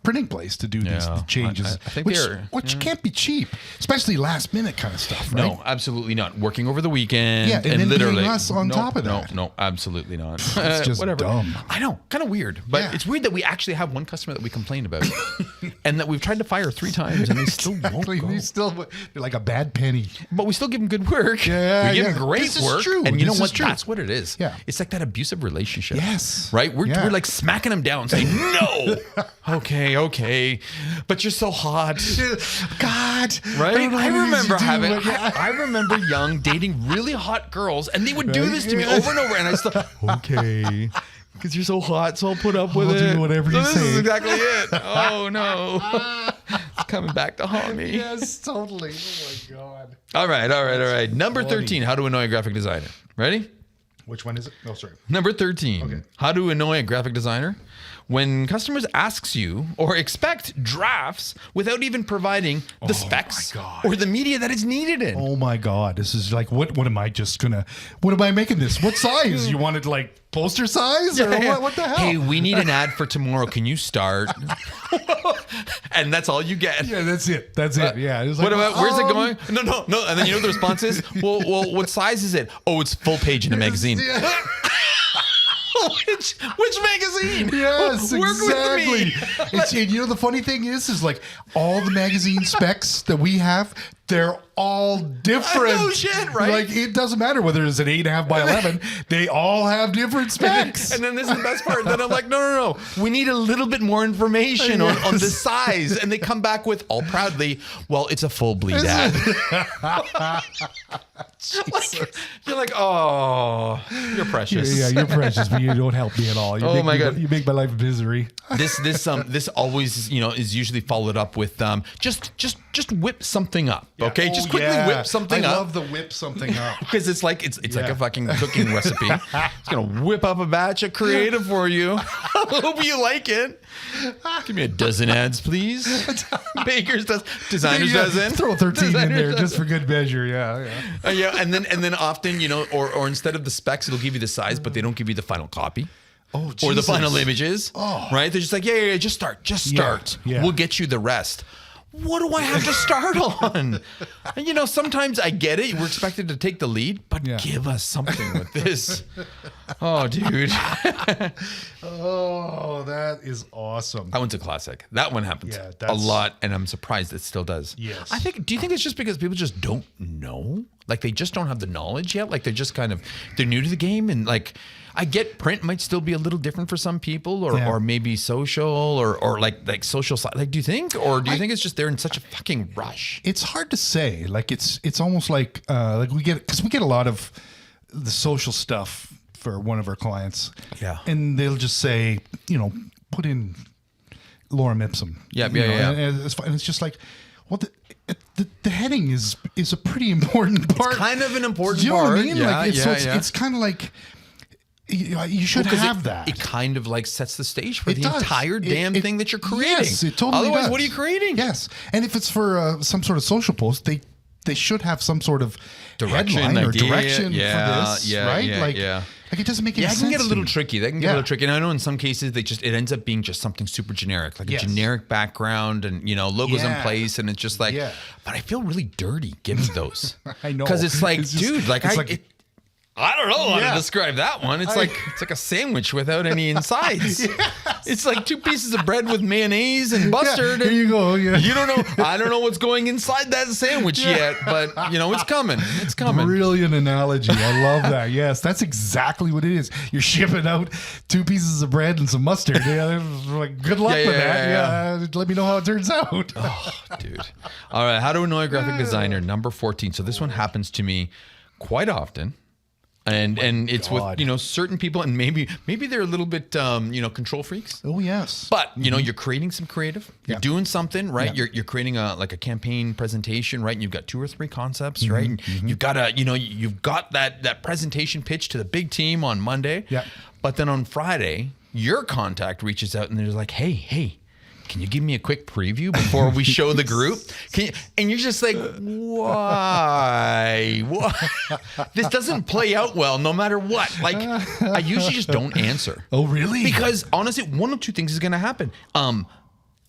S2: printing place to do these changes. I think which can't be cheap, especially last minute kind of stuff. Right?
S3: No, absolutely not. Working over the weekend,
S2: and then
S3: literally
S2: us on top of that.
S3: No, absolutely not.
S2: It's just dumb.
S3: I know, kind of weird, but it's weird that we actually have one customer that we complain about, and that we've tried to fire 3 times, and they still won't go.
S2: They're like a bad penny.
S3: But we still give them good work.
S2: Yeah,
S3: we give them great work.
S2: True.
S3: And you know
S2: what?
S3: That's what it is.
S2: Yeah.
S3: It's like that abusive relationship.
S2: Yes.
S3: Right? We're like smacking them down saying, no. Okay. But you're so hot.
S2: God.
S3: Right? I remember young dating really hot girls, and they would do this to me over and over. And I still, okay. Because you're so hot, so I'll put up with it.
S2: I'll do whatever you say.
S3: This is exactly it. Oh, no. It's coming back to haunt me.
S2: Yes, totally. Oh, my God.
S3: All right. Number 13, how to annoy a graphic designer. Ready?
S2: Which one is it? Oh, sorry.
S3: Number 13, how to annoy a graphic designer. When customers asks you or expect drafts without even providing the specs or the media that is needed in.
S2: Oh my God. This is like, what am I making this? What size? You wanted like poster size or what the hell?
S3: Hey, we need an ad for tomorrow. Can you start? And that's all you get.
S2: Yeah, that's it. Yeah. It was like,
S3: what about, where's it going? No. And then you know what the response is? Well, what size is it? Oh, it's full page in a magazine.
S2: Yeah.
S3: Which magazine?
S2: Yes,
S3: Work
S2: exactly.
S3: With me.
S2: And the funny thing is like all the magazine specs that we have, they're all different.
S3: No shit, right?
S2: Like it doesn't matter whether it's an 8.5 by 11. They all have different specs.
S3: And then this is the best part. Then I'm like, no. We need a little bit more information on the size. And they come back with all proudly, well, it's a full bleed ad. You're like, oh, you're precious.
S2: Yeah, you're precious, but you don't help me at all. You
S3: my God.
S2: You make my life misery.
S3: This always, is usually followed up with just whip something up.
S2: Yeah.
S3: Okay, just quickly whip something up.
S2: I love the whip something up
S3: because it's like a fucking cooking recipe. It's gonna whip up a batch of creative for you. I hope you like it. Give me a dozen ads, please. Baker's dozen, designers dozen.
S2: Throw 13 in there just for good measure. Yeah.
S3: And then often, or instead of the specs, it'll give you the size, but they don't give you the final copy.
S2: Oh, Jesus.
S3: Or the final images. Oh. Right? They're just like, yeah, just start.
S2: Yeah.
S3: We'll get you the rest. What do I have to start on? And sometimes I get it. We're expected to take the lead, but give us something with this. Oh, dude.
S2: Oh, that is awesome.
S3: That one's a classic. That one happens a lot, and I'm surprised it still does.
S2: Yes.
S3: Do you think it's just because people just don't know? Like they just don't have the knowledge yet? Like they're just they're new to the game, and like I get print might still be a little different for some people, or maybe social, or like social side. Like, do you think, or do you think it's just they're in such a fucking rush?
S2: It's hard to say. Like it's almost like we get a lot of the social stuff for one of our clients.
S3: Yeah,
S2: and they'll just say, put in lorem ipsum.
S3: Yeah.
S2: And it's just like, well, the heading is a pretty important part.
S3: It's kind of an important part.
S2: Do you know what I mean?
S3: Yeah,
S2: like it's kind of like You should have that.
S3: It kind of like sets the stage for the entire damn thing that you're creating.
S2: Yes, it totally
S3: Otherwise,
S2: does.
S3: what are you creating?
S2: Yes. And if it's for some sort of social post, they should have some sort of headline or direction for this, right? Like it doesn't make any sense.
S3: Yeah, it can get a little tricky. That can get a little tricky. And I know in some cases it ends up being just something super generic, like a generic background and logos in place, and it's just like. But I feel really dirty giving those.
S2: I know,
S3: because it's like, dude, I don't know how to describe that one. It's like a sandwich without any insides. It's like 2 pieces of bread with mayonnaise and mustard.
S2: Here you go. Yeah.
S3: You don't know. I don't know what's going inside that sandwich yet, but it's coming. It's coming.
S2: Brilliant analogy. I love that. Yes, that's exactly what it is. You're shipping out 2 pieces of bread and some mustard. Yeah, like good luck with that. Yeah. Let me know how it turns out.
S3: Oh, dude. All right. How to annoy a graphic designer, number 14. So this one happens to me quite often. And it's with certain people, and maybe they're a little bit control freaks.
S2: Oh yes,
S3: but you're creating some creative. You're doing something right. You're creating a campaign presentation, right? And you've got 2 or 3 concepts, right? And you've got you've got that presentation pitch to the big team on Monday.
S2: Yeah.
S3: But then on Friday, your contact reaches out and they're like, hey. Can you give me a quick preview before we show the group? And you're just like, why? This doesn't play out well no matter what. Like, I usually just don't answer.
S2: Oh, really?
S3: Because honestly, one of 2 things is going to happen.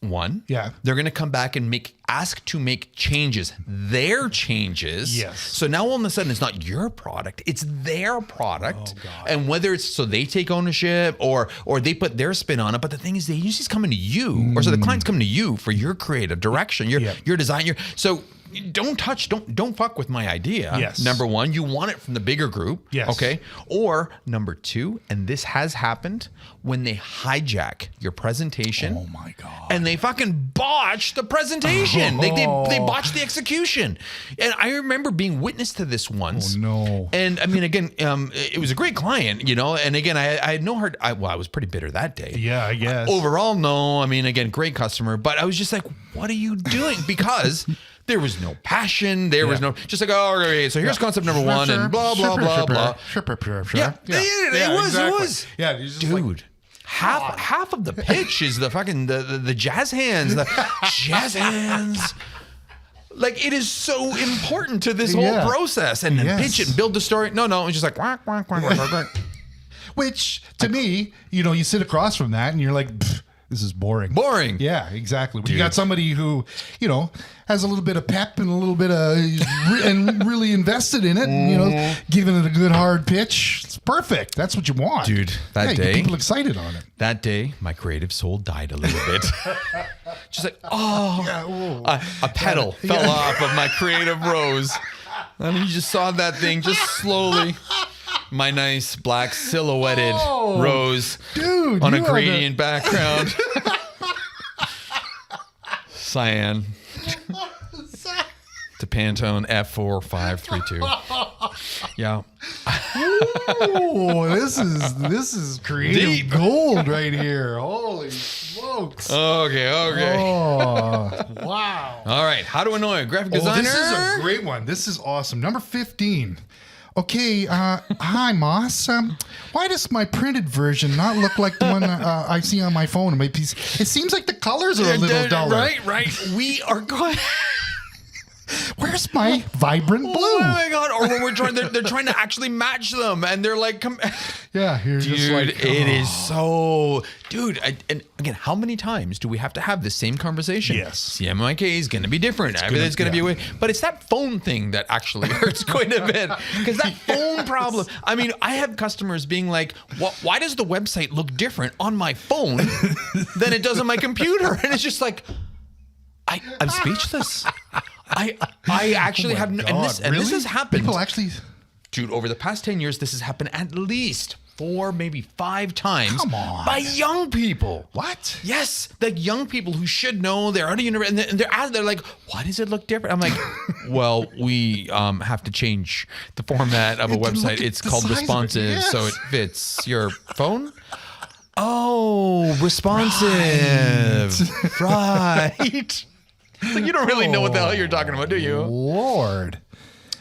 S3: One, they're going to come back and ask to make changes, their changes.
S2: Yes.
S3: So now all of a sudden it's not your product, it's their product.
S2: Oh, God.
S3: And whether it's so they take ownership or they put their spin on it, but the thing is they usually coming to you, or so the client's coming to you for your creative direction, your design. So don't fuck with my idea.
S2: Yes.
S3: Number 1, you want it from the bigger group.
S2: Yes.
S3: Okay. Or number 2, and this has happened, when they hijack your presentation.
S2: Oh my God.
S3: And they fucking botch the presentation. They botch the execution. And I remember being witness to this once.
S2: Oh no.
S3: And I mean, again, it was a great client, and again, I had no hard, I was pretty bitter that day.
S2: Yeah, I guess.
S3: Overall, no. I mean, again, great customer, but I was just like, what are you doing? Because there was no passion. There was no, just like, oh, okay, so here's concept number 1 and blah, blah, blah, blah. Yeah, it was.
S2: Yeah,
S3: dude. Half of the pitch is the fucking the jazz hands, the jazz hands. Like, it is so important to this whole process, and then pitch it and build the story. No, it's just like quack, quack, quack, quack, quack.
S2: Which to me, you sit across from that and you're like, this is boring.
S3: Boring.
S2: Yeah, exactly. When you got somebody who, has a little bit of pep and a little bit of, and really invested in it, and, giving it a good hard pitch, it's perfect. That's what you want.
S3: Dude, that day.
S2: Get people excited on it.
S3: That day, my creative soul died a little bit. Just like, a petal fell off of my creative rose. And you just saw that thing just slowly. My nice black silhouetted rose,
S2: dude,
S3: on a gradient background. Cyan. To Pantone F4532. Yeah.
S2: Ooh, this is creative gold right here. Holy smokes.
S3: Okay.
S2: Oh, wow.
S3: All right. How to annoy a graphic designer?
S2: This is a great one. This is awesome. Number 15. Okay, hi, Moss. Why does my printed version not look like the one I see on my phone and my PC? It seems like the colors are a little duller.
S3: Right. We are going...
S2: Where's my vibrant blue?
S3: Oh my God! Or when they're trying to actually match them, and they're like,
S2: yeah, here's just like,
S3: it is so, dude. And again, how many times do we have to have the same conversation?
S2: Yes,
S3: CMYK is going to be different. Everything's going to be a way, but it's that phone thing that actually hurts quite a bit, because that phone problem. I mean, I have customers being like, "Why does the website look different on my phone than it does on my computer?" And it's just like, I'm speechless. I actually have, and this has happened.
S2: People actually,
S3: dude, over the past 10 years, this has happened at least 4, maybe 5 times.
S2: Come on.
S3: By young people.
S2: What?
S3: Yes, like young people who should know. They're out of university, and they're like, "Why does it look different?" I'm like, "Well, we have to change the format of a website. It's called responsive, so it fits your phone." Oh, responsive, right. So you don't really know what the hell you're talking about, do you?
S2: Lord.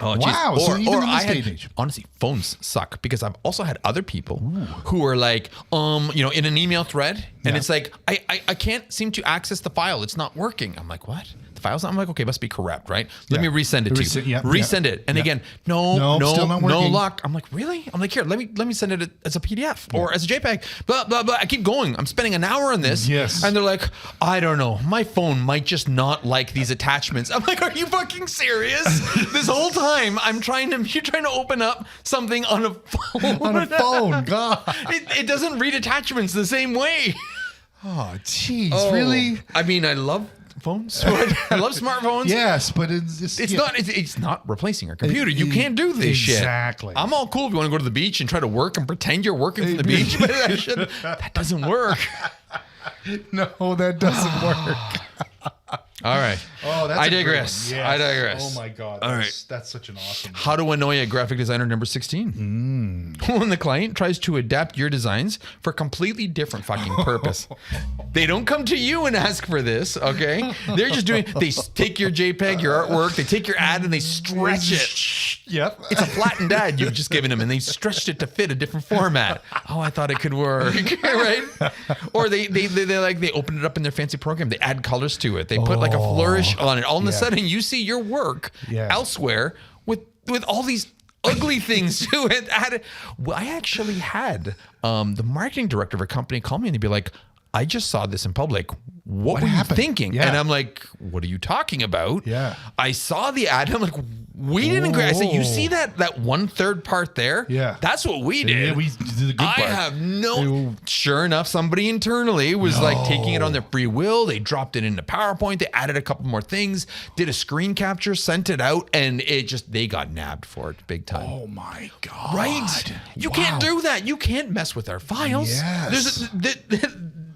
S3: Oh,
S2: wow. So even in this day and age.
S3: Honestly, phones suck because I've also had other people who are like, in an email thread, and it's like, I can't seem to access the file. It's not working. I'm like, what? The file's not? I'm like, okay, must be corrupt, right? Let me resend it to you. Resend it. And again, no luck. I'm like, really? I'm like, here, let me send it as a PDF or as a JPEG. Blah, blah, blah. I keep going. I'm spending an hour on this.
S2: Yes.
S3: And they're like, I don't know. My phone might just not like these attachments. I'm like, are you fucking serious? This whole time you're trying to open up something on a phone.
S2: On a phone, God.
S3: It doesn't read attachments the same way.
S2: Oh, jeez, really?
S3: I mean, I love phones. I love smartphones.
S2: Yes, but it's
S3: not replacing our computer. You can't do this shit.
S2: Exactly.
S3: I'm all cool if you want to go to the beach and try to work and pretend you're working from the beach, but that doesn't work.
S2: No, that doesn't work.
S3: All right.
S2: Oh, that's
S3: I digress.
S2: Yes.
S3: I digress.
S2: Oh my God. That's such an awesome one.
S3: How to annoy a graphic designer number 16. When the client tries to adapt your designs for a completely different fucking purpose. They don't come to you and ask for this, okay? They're just they take your JPEG, your artwork, they take your ad and they stretch it.
S2: Yep.
S3: It's a flattened ad you've just given them and they stretched it to fit a different format. Oh, I thought it could work, right? Or they open it up in their fancy program. They add colors to it. They put like a flourish on it. All of a sudden you see your work elsewhere with all these ugly things to it. Well, I actually had the marketing director of a company call me and they'd be like, I just saw this in public. What were you thinking?
S2: Yeah.
S3: And I'm like, what are you talking about?
S2: Yeah.
S3: I saw the ad. I'm like, we didn't agree. I said, you see that 1/3 part there?
S2: Yeah.
S3: That's what we did.
S2: Yeah, we did the good part.
S3: I have sure enough, somebody internally was like taking it on their free will. They dropped it into PowerPoint. They added a couple more things, did a screen capture, sent it out, and they got nabbed for it big time.
S2: Oh my God.
S3: Right? You can't do that. You can't mess with our files.
S2: Yes.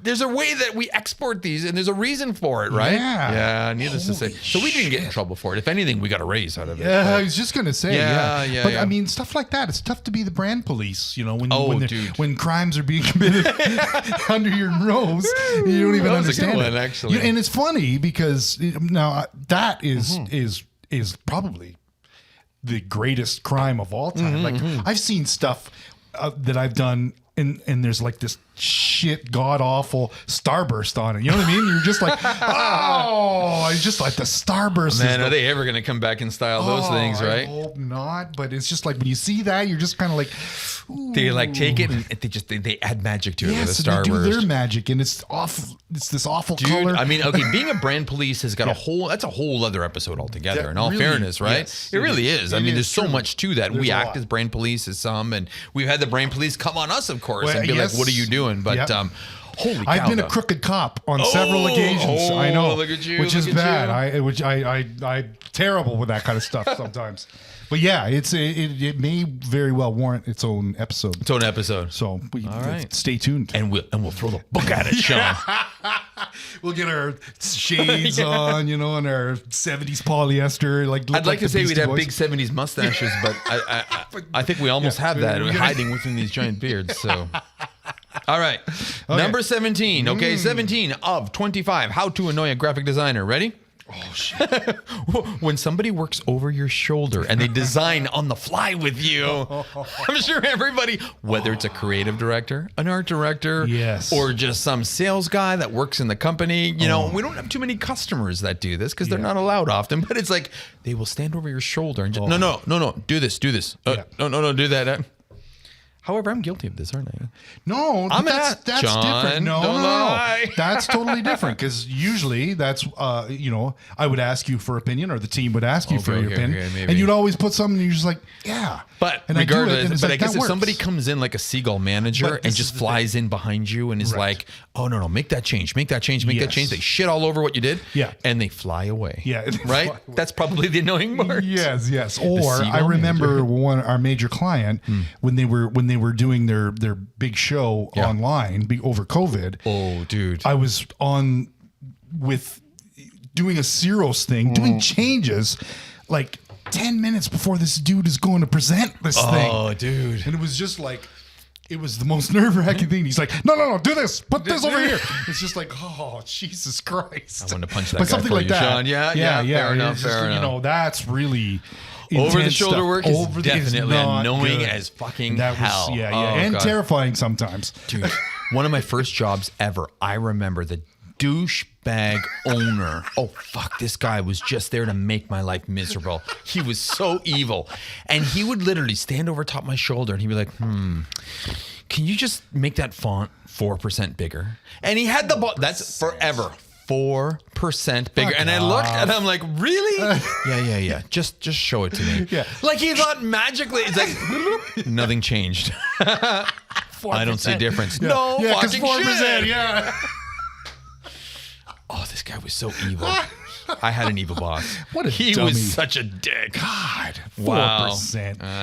S3: There's a way that we export these, and there's a reason for it, right?
S2: Yeah.
S3: Needless to say. So we didn't get in trouble for it. If anything, we got a raise out of it.
S2: Yeah, I was just gonna say. But
S3: yeah.
S2: I mean, stuff like that. It's tough to be the brand police. When crimes are being committed under your nose, you don't even understand
S3: a good one,
S2: it.
S3: actually.
S2: And it's funny because now that is probably the greatest crime of all time. Like I've seen stuff that I've done. And there's like this shit god awful starburst on it. You know what I mean? You're just like, oh, it's just like the starburst.
S3: Man, are they ever going to come back and style those things, right?
S2: I hope not. But it's just like when you see that, you're just kind of like, ooh.
S3: They like take it and they add magic to it with a
S2: Yes,
S3: starburst.
S2: they do their magic, and it's awful. It's this awful color.
S3: I mean, okay, being a brand police has got that's a whole other episode altogether.
S2: That
S3: in all
S2: really,
S3: fairness, right?
S2: yes,
S3: it really is. I mean, there's so much to that.
S2: There's
S3: we
S2: a
S3: act
S2: lot.
S3: as brand police as some, and we've had the brand police come on us, of course,
S2: Well,
S3: and be
S2: yes.
S3: like, "What are you doing?" But holy cow,
S2: I've been a crooked cop on several occasions. I know,
S3: look at you,
S2: which is
S3: look at
S2: bad. I'm terrible with that kind of stuff sometimes. But yeah, it may very well warrant its own episode. So stay tuned,
S3: and we'll throw the book at it, Sean.
S2: We'll get our shades on, and our 70s polyester.
S3: I'd like to say we'd have big 70s mustaches, but I think we almost have that hiding within these giant beards. So. All right. Number 17. Okay, 17 of 25. How to annoy a graphic designer. Ready?
S2: Oh, shit.
S3: When somebody works over your shoulder and they design on the fly with you, I'm sure everybody, whether it's a creative director, an art director, or just some sales guy that works in the company, we don't have too many customers that do this because they're not allowed often, but it's like they will stand over your shoulder and just, no, do this. No, do that. However, I'm guilty of this, aren't I?
S2: No, that's
S3: John,
S2: different. No. That's totally different because usually that's, I would ask you for opinion or the team would ask you for your opinion. And you'd always put something and you're just like, yeah.
S3: But
S2: and
S3: regardless,
S2: I
S3: guess if somebody comes in like a seagull manager and just flies in behind you and is like, oh, no, make that change, make that change. They shit all over what you did.
S2: Yeah.
S3: And they fly away.
S2: Yeah.
S3: Right? That's probably the annoying part.
S2: Yes. Or I remember our major client when they were doing their big show online over COVID.
S3: Oh, dude.
S2: I was on with doing a Ceros thing, doing changes like 10 minutes before this dude is going to present this thing.
S3: Oh, dude.
S2: And it was just like, it was the most nerve-wracking thing. He's like, no, do this. Put this over here. It's just like, oh, Jesus Christ.
S3: I want to punch that
S2: but
S3: guy
S2: something
S3: for
S2: like
S3: you,
S2: that.
S3: Sean. Yeah. Fair enough.
S2: That's really...
S3: Over the shoulder
S2: stuff.
S3: work is definitely annoying as fucking hell.
S2: And
S3: God.
S2: terrifying sometimes.
S3: Dude, one of my first jobs ever, I remember the douchebag owner. Oh, fuck, this guy was just there to make my life miserable. He was so evil. And he would literally stand over top my shoulder and he'd be like, can you just make that font 4% bigger? And he had the that's forever. 4% bigger. And I looked and I'm like, really? Yeah. Just show it to me.
S2: Yeah.
S3: Like he thought magically, it's like, nothing changed. 4%. I don't see a difference.
S2: Yeah.
S3: No,
S2: yeah,
S3: fucking
S2: 4%,
S3: shit.
S2: yeah.
S3: Oh, this guy was so evil. I had an evil boss.
S2: What a
S3: He
S2: dummy.
S3: was such a dick.
S2: God, 4%.
S3: Wow.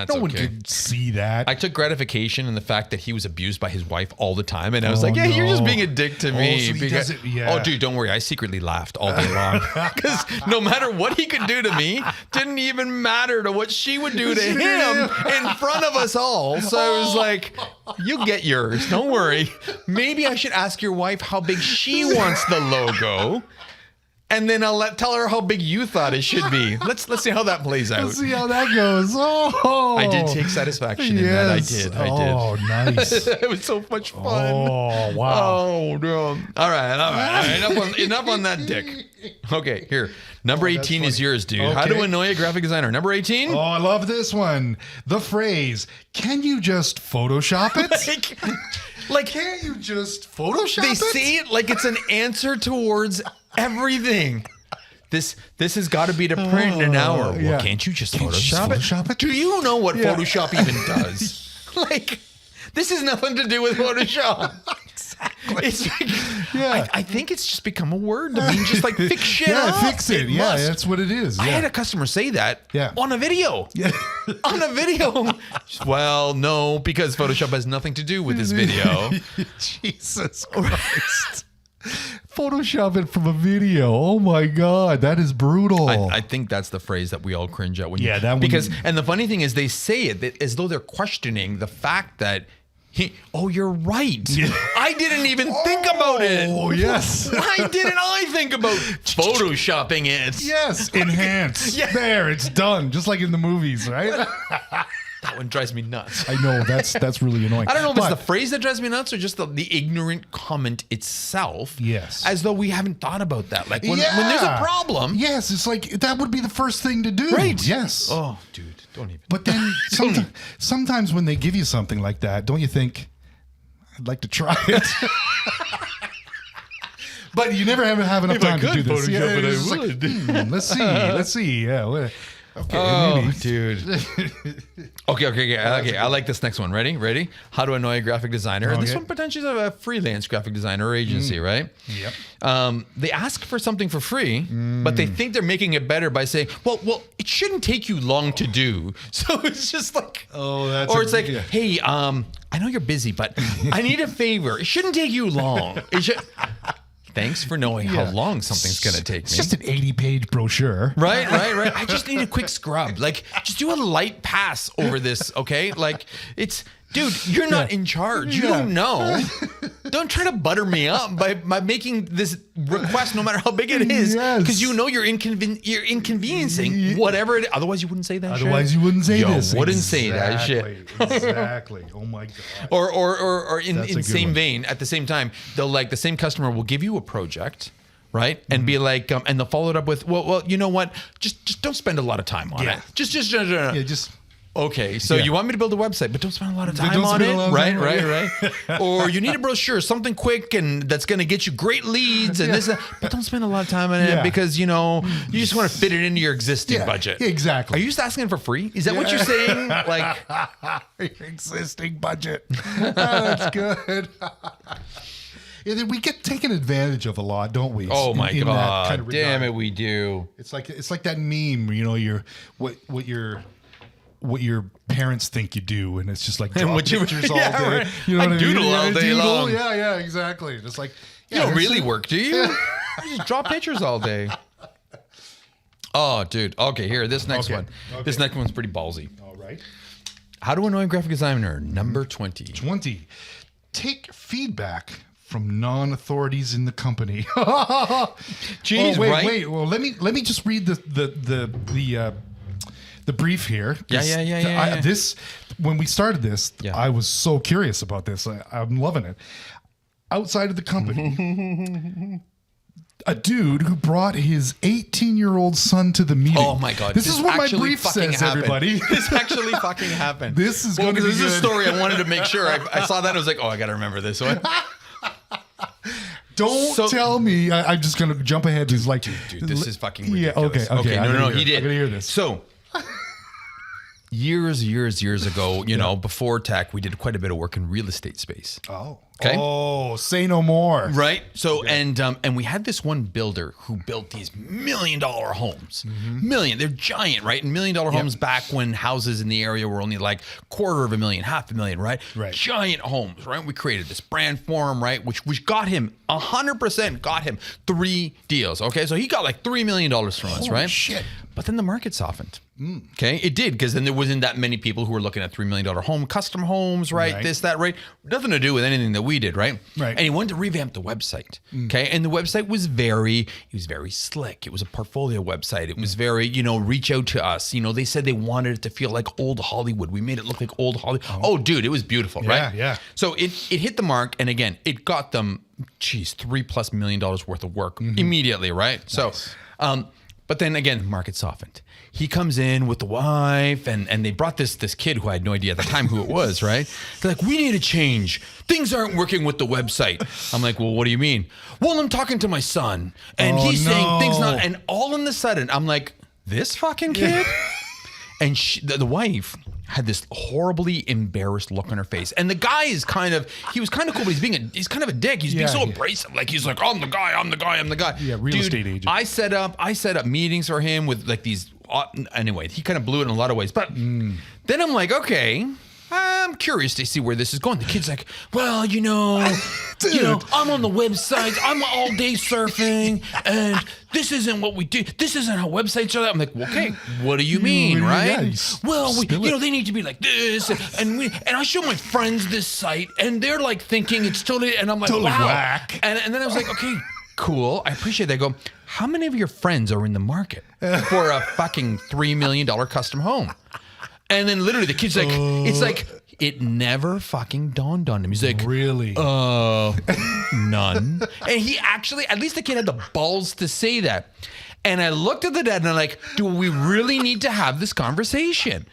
S2: No one could see that.
S3: I took gratification in the fact that he was abused by his wife all the time. And I was like, yeah, you're just being a dick to me.
S2: So he does it, yeah.
S3: Oh, dude, don't worry. I secretly laughed all day long. Because no matter what he could do to me, didn't even matter to what she would do to him in front of us all. So I was like, you get yours. Don't worry. Maybe I should ask your wife how big she wants the logo. And then I'll tell her how big you thought it should be. Let's see how that plays out.
S2: Let's see how that goes. Oh,
S3: I did take satisfaction in that. I did.
S2: Oh, nice.
S3: It was so much fun.
S2: Oh, wow.
S3: Oh, no. All right. Enough on that dick. Okay, here. Number 18 is yours, dude. Okay. How to annoy a graphic designer. Number 18?
S2: Oh, I love this one. The phrase, can you just Photoshop it?
S3: Like,
S2: can't you just Photoshop
S3: they
S2: it?
S3: They say it like it's an answer towards everything. This has got to be to print in an hour. Well,
S2: yeah.
S3: Can't you just Photoshop it? Do you know what Photoshop even does? Like, this has nothing to do with Photoshop. Exactly. It's like, I think it's just become a word to mean just like fix shit up.
S2: Fix it. Yeah, that's what it is.
S3: I had a customer say that on a video.
S2: Yeah.
S3: On a video. Well, no, because Photoshop has nothing to do with this video.
S2: Jesus Christ. Photoshop it from a video. Oh my God, that is brutal.
S3: I think that's the phrase that we all cringe at when and the funny thing is they say it as though they're questioning the fact that you're right. Yeah. I didn't even think about it.
S2: Oh, yes.
S3: Why didn't I think about Photoshopping it?
S2: Yes, enhance. Yeah. There, it's done. Just like in the movies, right?
S3: That one drives me nuts.
S2: I know, that's really annoying.
S3: I don't know if it's the phrase that drives me nuts or just the ignorant comment itself.
S2: Yes.
S3: As though we haven't thought about that. Like when there's a problem.
S2: Yes, it's like that would be the first thing to do.
S3: Right.
S2: Yes.
S3: Oh, dude. Don't even.
S2: But then sometimes when they give you something like that, don't you think, I'd like to try it? But you never have enough time to do this. Let's see. Yeah. Okay, maybe.
S3: Dude. Okay. I like this next one. Ready? How to annoy a graphic designer. Okay. This one potentially is a freelance graphic designer or agency, right?
S2: Yep.
S3: They ask for something for free, but they think they're making it better by saying, well, it shouldn't take you long to do. So it's just like, hey, I know you're busy, but I need a favor. It shouldn't take you long. Thanks for knowing how long something's going to take me.
S2: It's just an 80-page brochure.
S3: Right. I just need a quick scrub. Like, just do a light pass over this, okay? Like, dude, you're not in charge. You don't know. Don't try to butter me up by making this request, no matter how big it is, because you know you're inconveniencing whatever it is. Otherwise, you wouldn't say that shit.
S2: Otherwise, you wouldn't say this.
S3: Wouldn't say that shit.
S2: Exactly. Oh my God.
S3: Or in same vein, at the same time, they'll the same customer will give you a project, right? And be like, and they'll follow it up with, well, you know what? Just don't spend a lot of time on it. Just. Okay, so you want me to build a website, but don't spend a lot of time on it, right? Or you need a brochure, something quick and that's going to get you great leads and this, but don't spend a lot of time on it because you just want to fit it into your existing budget.
S2: Exactly.
S3: Are you just asking for free? Is that what you're saying? Like
S2: your existing budget. That's good. We get taken advantage of a lot, don't we?
S3: Oh my God! Kind of damn it, we do.
S2: It's like that meme, what your parents think you do, and it's just like draw pictures all day. Right.
S3: You know I doodle all day long.
S2: Yeah, exactly. Just like
S3: you don't really work, do you? You just draw pictures all day. Oh, dude. Okay, here, this next one. Okay. This next one's pretty ballsy.
S2: All right.
S3: How to annoy a graphic designer, number 20.
S2: 20. Take feedback from non-authorities in the company.
S3: Jeez,
S2: wait. Well, let me just read the the brief here.
S3: Yeah.
S2: This, when we started this, I was so curious about this. I'm loving it. Outside of the company, a dude who brought his 18-year-old son to the meeting.
S3: Oh my God!
S2: This is what my brief says,
S3: happened.
S2: everybody.
S3: This actually fucking happened.
S2: This is going to be
S3: This
S2: good.
S3: is a story I wanted to make sure. I saw that. I was like, oh, I got to remember this one.
S2: Don't tell me. I'm just going to jump ahead. Dude,
S3: this is fucking ridiculous.
S2: Yeah, okay.
S3: No, he did.
S2: I'm going to hear this.
S3: So, years ago, you know, before tech, we did quite a bit of work in real estate space.
S2: Oh.
S3: Okay.
S2: Oh, say no more.
S3: Right. So, and we had this one builder who built these $1 million homes. They're giant, right? And $1 million homes back when houses in the area were only like $250,000, $500,000, right?
S2: Right.
S3: Giant homes, right? We created this brand for him, right? Which got him 100% got him 3 deals. Okay. So he got like $3 million from us, right?
S2: Shit.
S3: But then the market softened. Okay, it did, because then there wasn't that many people who were looking at $3 million home, custom homes, right? This, that, right? Nothing to do with anything that we did, right?
S2: Right.
S3: And he wanted to revamp the website. Okay, and the website was very slick. It was a portfolio website. It was very, reach out to us. They said they wanted it to feel like old Hollywood. We made it look like old Hollywood. Oh, dude, it was beautiful, right?
S2: Yeah.
S3: So it hit the mark, and again, it got them, $3+ million worth of work immediately, right?
S2: Nice.
S3: So, but then again, the market softened. He comes in with the wife, and they brought this kid who I had no idea at the time who it was, right? They're like, we need a change. Things aren't working with the website. I'm like, well, what do you mean? Well, I'm talking to my son, and he's saying things not, and all of a sudden, I'm like, this fucking kid? And the wife had this horribly embarrassed look on her face. And the guy is he was kind of cool, but he's kind of a dick. He's being so abrasive. Like, he's like, I'm the guy.
S2: Yeah, real estate agent.
S3: I set up meetings for him with like these, anyway, he kind of blew it in a lot of ways. But then I'm like, okay, I'm curious to see where this is going. The kid's like, well, I'm on the websites. I'm all day surfing, and this isn't what we do. This isn't how websites are. I'm like, okay, what do you mean, right? Well, they need to be like this, and I show my friends this site, and they're like thinking it's totally, and I'm like,
S2: totally
S3: wow.
S2: whack.
S3: And then I was like, okay, cool. I appreciate that. I go, how many of your friends are in the market for a fucking $3 million custom home? And then literally the kid's like, it's like, it never fucking dawned on him. He's like,
S2: really?
S3: None. And he actually, at least the kid had the balls to say that. And I looked at the dad and I'm like, do we really need to have this conversation?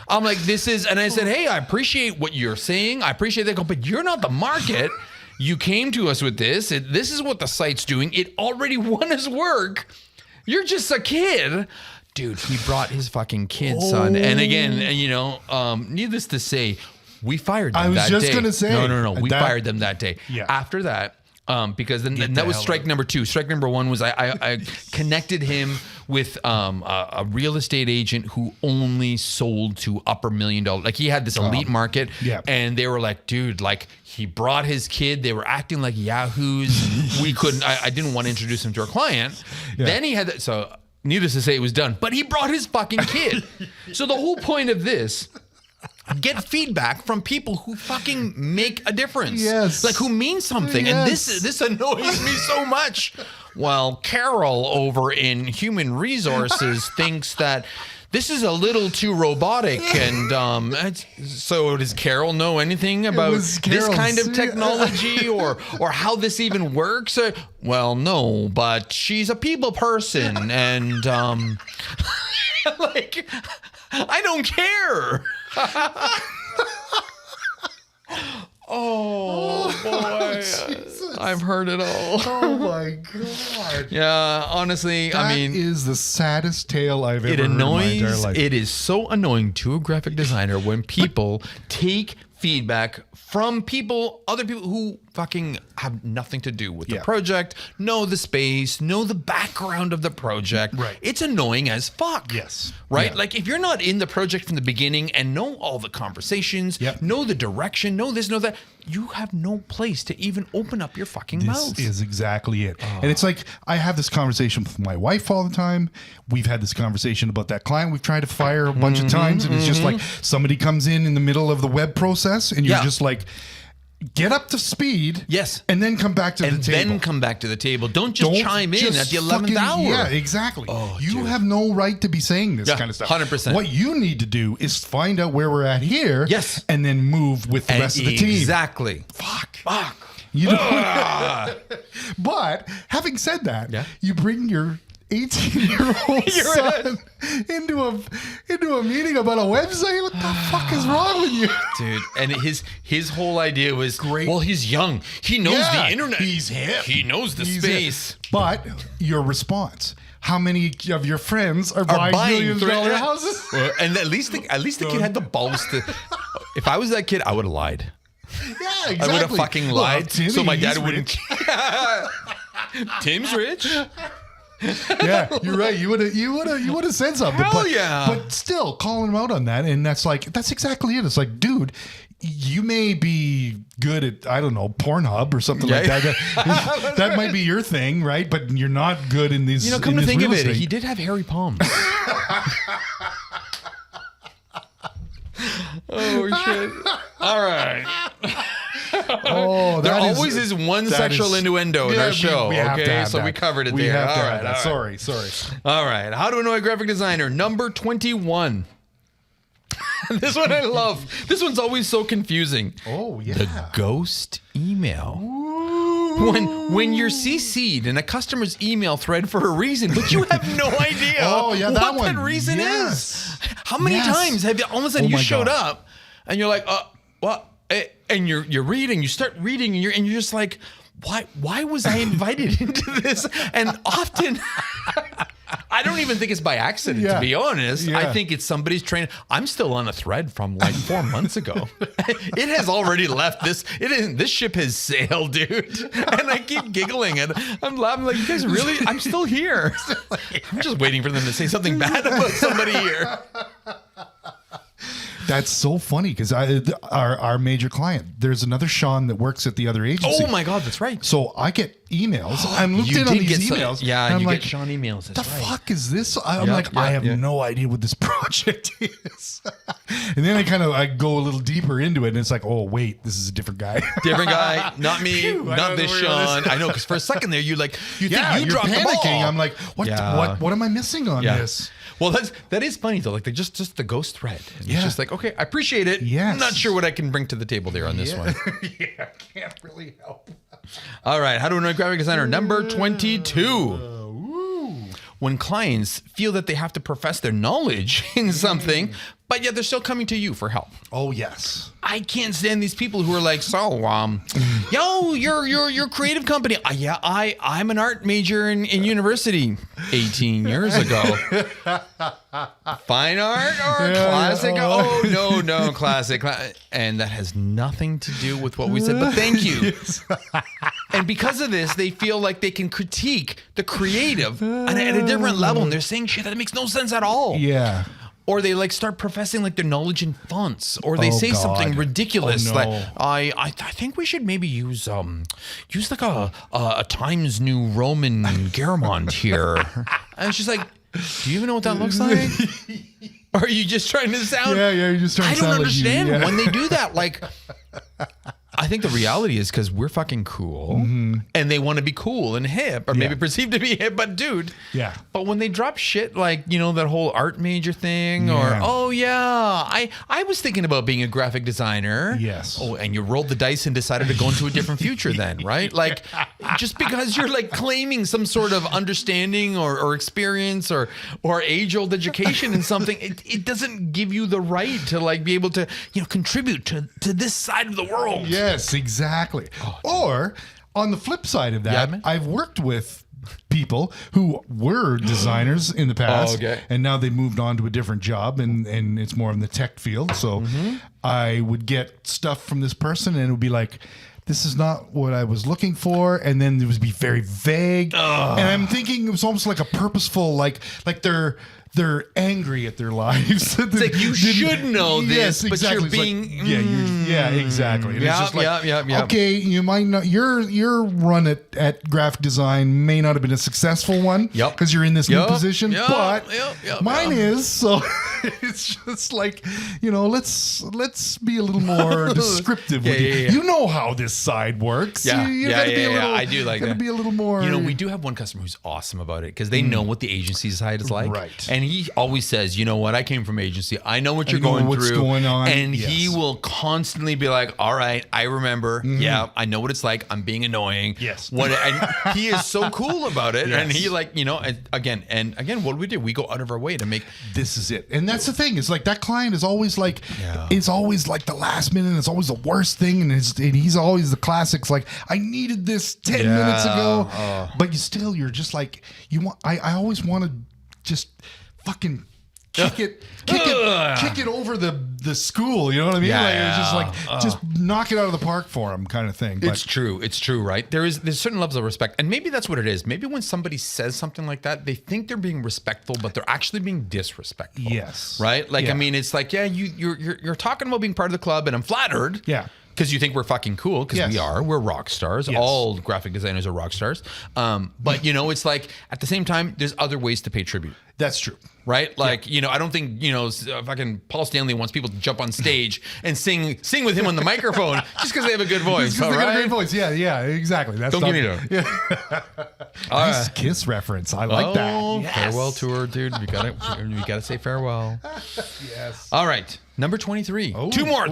S3: I'm like, and I said, hey, I appreciate what you're saying. I appreciate that, but you're not the market. You came to us with this. This is what the site's doing. It already won us work. You're just a kid. Dude, he brought his fucking kid, son. And again, needless to say, we fired them that day. I was just going
S2: to say.
S3: No. We fired them that day.
S2: Yeah.
S3: After that, because then that was strike number 2. Strike number 1 was I connected him with a real estate agent who only sold to upper $1 million. Like, he had this elite market.
S2: Yeah.
S3: And they were like, dude, like, he brought his kid. They were acting like yahoos. We couldn't, I didn't want to introduce him to our client. Yeah. Then he had that. So, needless to say, it was done. But he brought his fucking kid. So the whole point of this, get feedback from people who fucking make a difference.
S2: Yes.
S3: Like, who mean something.
S2: Yes.
S3: And this annoys me so much. Well, Carol over in Human Resources thinks that this is a little too robotic. And so does Carol know anything about this kind of technology or how this even works? Well, no, but she's a people person. And like, I don't care. Oh boy, I've heard it all.
S2: Oh my god.
S3: Yeah, honestly,
S2: that is the saddest tale I've ever heard in my entire life.
S3: It is so annoying to a graphic designer when people take feedback from other people who fucking have nothing to do with the project, know the space, know the background of the project.
S2: Right.
S3: It's annoying as fuck.
S2: Yes.
S3: Right?
S2: Yeah.
S3: Like, if you're not in the project from the beginning and know all the conversations, know the direction, know this, know that, you have no place to even open up your fucking mouth.
S2: This is exactly it. And it's like, I have this conversation with my wife all the time. We've had this conversation about that client we've tried to fire a bunch of times. And it's just like, somebody comes in the middle of the web process and you're just like, get up to speed.
S3: Yes.
S2: And then come back to the table.
S3: And then come back to the table. Don't just chime in at the 11th hour.
S2: Yeah, exactly.
S3: Oh,
S2: you have no right to be saying this kind of stuff.
S3: 100%.
S2: What you need to do is find out where we're at here.
S3: Yes.
S2: And then move with the rest of the team.
S3: Exactly.
S2: Fuck.
S3: You
S2: But having said that, you bring your 18-year-old son into a meeting about a website. What the fuck is wrong with you,
S3: dude? And his whole idea was great. Well, he's young. He knows the internet.
S2: He's hip.
S3: He knows the space.
S2: But your response. How many of your friends are buying million-dollar houses?
S3: Well, and at least the kid had the balls to. If I was that kid, I would have lied.
S2: Yeah, exactly.
S3: I would have fucking lied,
S2: Timmy,
S3: so my dad wouldn't. Tim's rich.
S2: Yeah, you're right. You would have said something.
S3: Hell yeah.
S2: But still, calling him out on that, and that's exactly it. It's like, dude, you may be good at, I don't know, Pornhub or something like that. That might be your thing, right? But you're not good in these.
S3: Come to think of it, he did have hairy palms. Oh shit! All right.
S2: Oh,
S3: there always is one sexual innuendo in our show. Okay, so we covered it there. All right.
S2: Sorry.
S3: All right. How to annoy a graphic designer. Number 21. This one I love. This one's always so confusing.
S2: Oh yeah.
S3: The ghost email. When you're CC'd in a customer's email thread for a reason, but you have no idea that reason is. How many times have you all of a sudden you showed up and you're like, what? And you're reading, you start reading, and you're just like, why was I invited into this? And often I don't even think it's by accident, to be honest.
S2: Yeah.
S3: I think it's somebody's training. I'm still on a thread from like 4 months ago. It has already left this. This ship has sailed, dude. And I keep giggling and I'm laughing like, you guys really? I'm still here. I'm just waiting for them to say something bad about somebody here.
S2: That's so funny because our major client, there's another Sean that works at the other agency.
S3: Oh my God, that's right.
S2: So I get emails. I'm looked in on these emails.
S3: You get Sean emails.
S2: The fuck is this? I'm I have no idea what this project is. And then I go a little deeper into it, and it's like, oh wait, this is a different guy.
S3: Different guy, not me, not this Sean. I know, because for a second there, you think you dropped the ball.
S2: I'm like, what am I missing on this?
S3: Well, that is funny though. Like just the ghost thread. And it's just like, okay, I appreciate it.
S2: Yes.
S3: I'm not sure what I can bring to the table there on this one.
S2: Yeah, can't really help.
S3: All right, how to annoy a graphic designer. Number 22. When clients feel that they have to profess their knowledge in something, but yet they're still coming to you for help.
S2: Oh yes.
S3: I can't stand these people who are like, yo, your creative company. Yeah, I'm an art major in university 18 years ago. Fine art or classic? Oh, no, classic. And that has nothing to do with what we said, but thank you. And because of this, they feel like they can critique the creative at a different level, and they're saying shit that makes no sense at all.
S2: Yeah.
S3: Or they like start professing like their knowledge in fonts, or they say something ridiculous like, I think we should maybe use like a Times New Roman Garamond here. And it's just like, do you even know what that looks like? Or are you just trying to sound?
S2: Yeah, you're just trying to sound
S3: I don't understand
S2: like you.
S3: when they do that. Like, I think the reality is because we're fucking cool, and they want to be cool and hip, or maybe perceived to be hip, but dude.
S2: Yeah.
S3: But when they drop shit like, that whole art major thing, or, I was thinking about being a graphic designer.
S2: Yes.
S3: Oh, and you rolled the dice and decided to go into a different future then, right? Like, just because you're like claiming some sort of understanding or experience or age-old education in something, it doesn't give you the right to like be able to, contribute to this side of the world.
S2: Yes, exactly. Or on the flip side of that, I've worked with people who were designers in the past, and now they moved on to a different job, and it's more in the tech field. So I would get stuff from this person, and it would be like, this is not what I was looking for, and then it would be very vague. And I'm thinking it was almost like a purposeful, like they're they're angry at their lives.
S3: It's like you should know this,
S2: yes,
S3: but
S2: exactly.
S3: you're being
S2: exactly. And it's just like,
S3: yeah.
S2: okay, you might not your run at graphic design may not have been a successful one because you're in this new position, but mine is. So it's just like, let's be a little more descriptive with you. You know how this side works. You gotta be a little,
S3: I do like that.
S2: Be a little more.
S3: We do have one customer who's awesome about it because they know what the agency side is like.
S2: Right.
S3: And he always says, you know what, I came from agency. I know what you're going through.
S2: What's going on.
S3: And he will constantly be like, all right, I remember. Yeah, I know what it's like. I'm being annoying.
S2: Yes.
S3: And he is so cool about it. Yes. And he again, what do we do? We go out of our way to make.
S2: This is it. And that's the thing. It's like that client is always like, it's always like the last minute. And it's always the worst thing. And he's always the classics. Like, I needed this 10 minutes ago. But you're just like, I always want to just fucking kick it over the school. You know what I mean? It's just like, just knock it out of the park for them, kind of thing. But
S3: it's true, right? There's certain levels of respect, and maybe that's what it is. Maybe when somebody says something like that, they think they're being respectful, but they're actually being disrespectful.
S2: Yes,
S3: right. Like, I mean, it's like, you're talking about being part of the club, and I'm flattered.
S2: Yeah.
S3: Because you think we're fucking cool, because we are. We're rock stars.
S2: Yes.
S3: All graphic designers are rock stars. But it's like at the same time, there's other ways to pay tribute.
S2: That's true.
S3: Right? Like, I don't think, fucking Paul Stanley wants people to jump on stage and sing with him on the microphone just because they have a good voice.
S2: Just because they got a great voice. Yeah, exactly. That's
S3: don't get me to.
S2: Nice Kiss reference. I like that. Yes.
S3: Farewell tour, dude. We gotta say farewell.
S2: Yes.
S3: All right. Number 23.
S2: Oh,
S3: three more,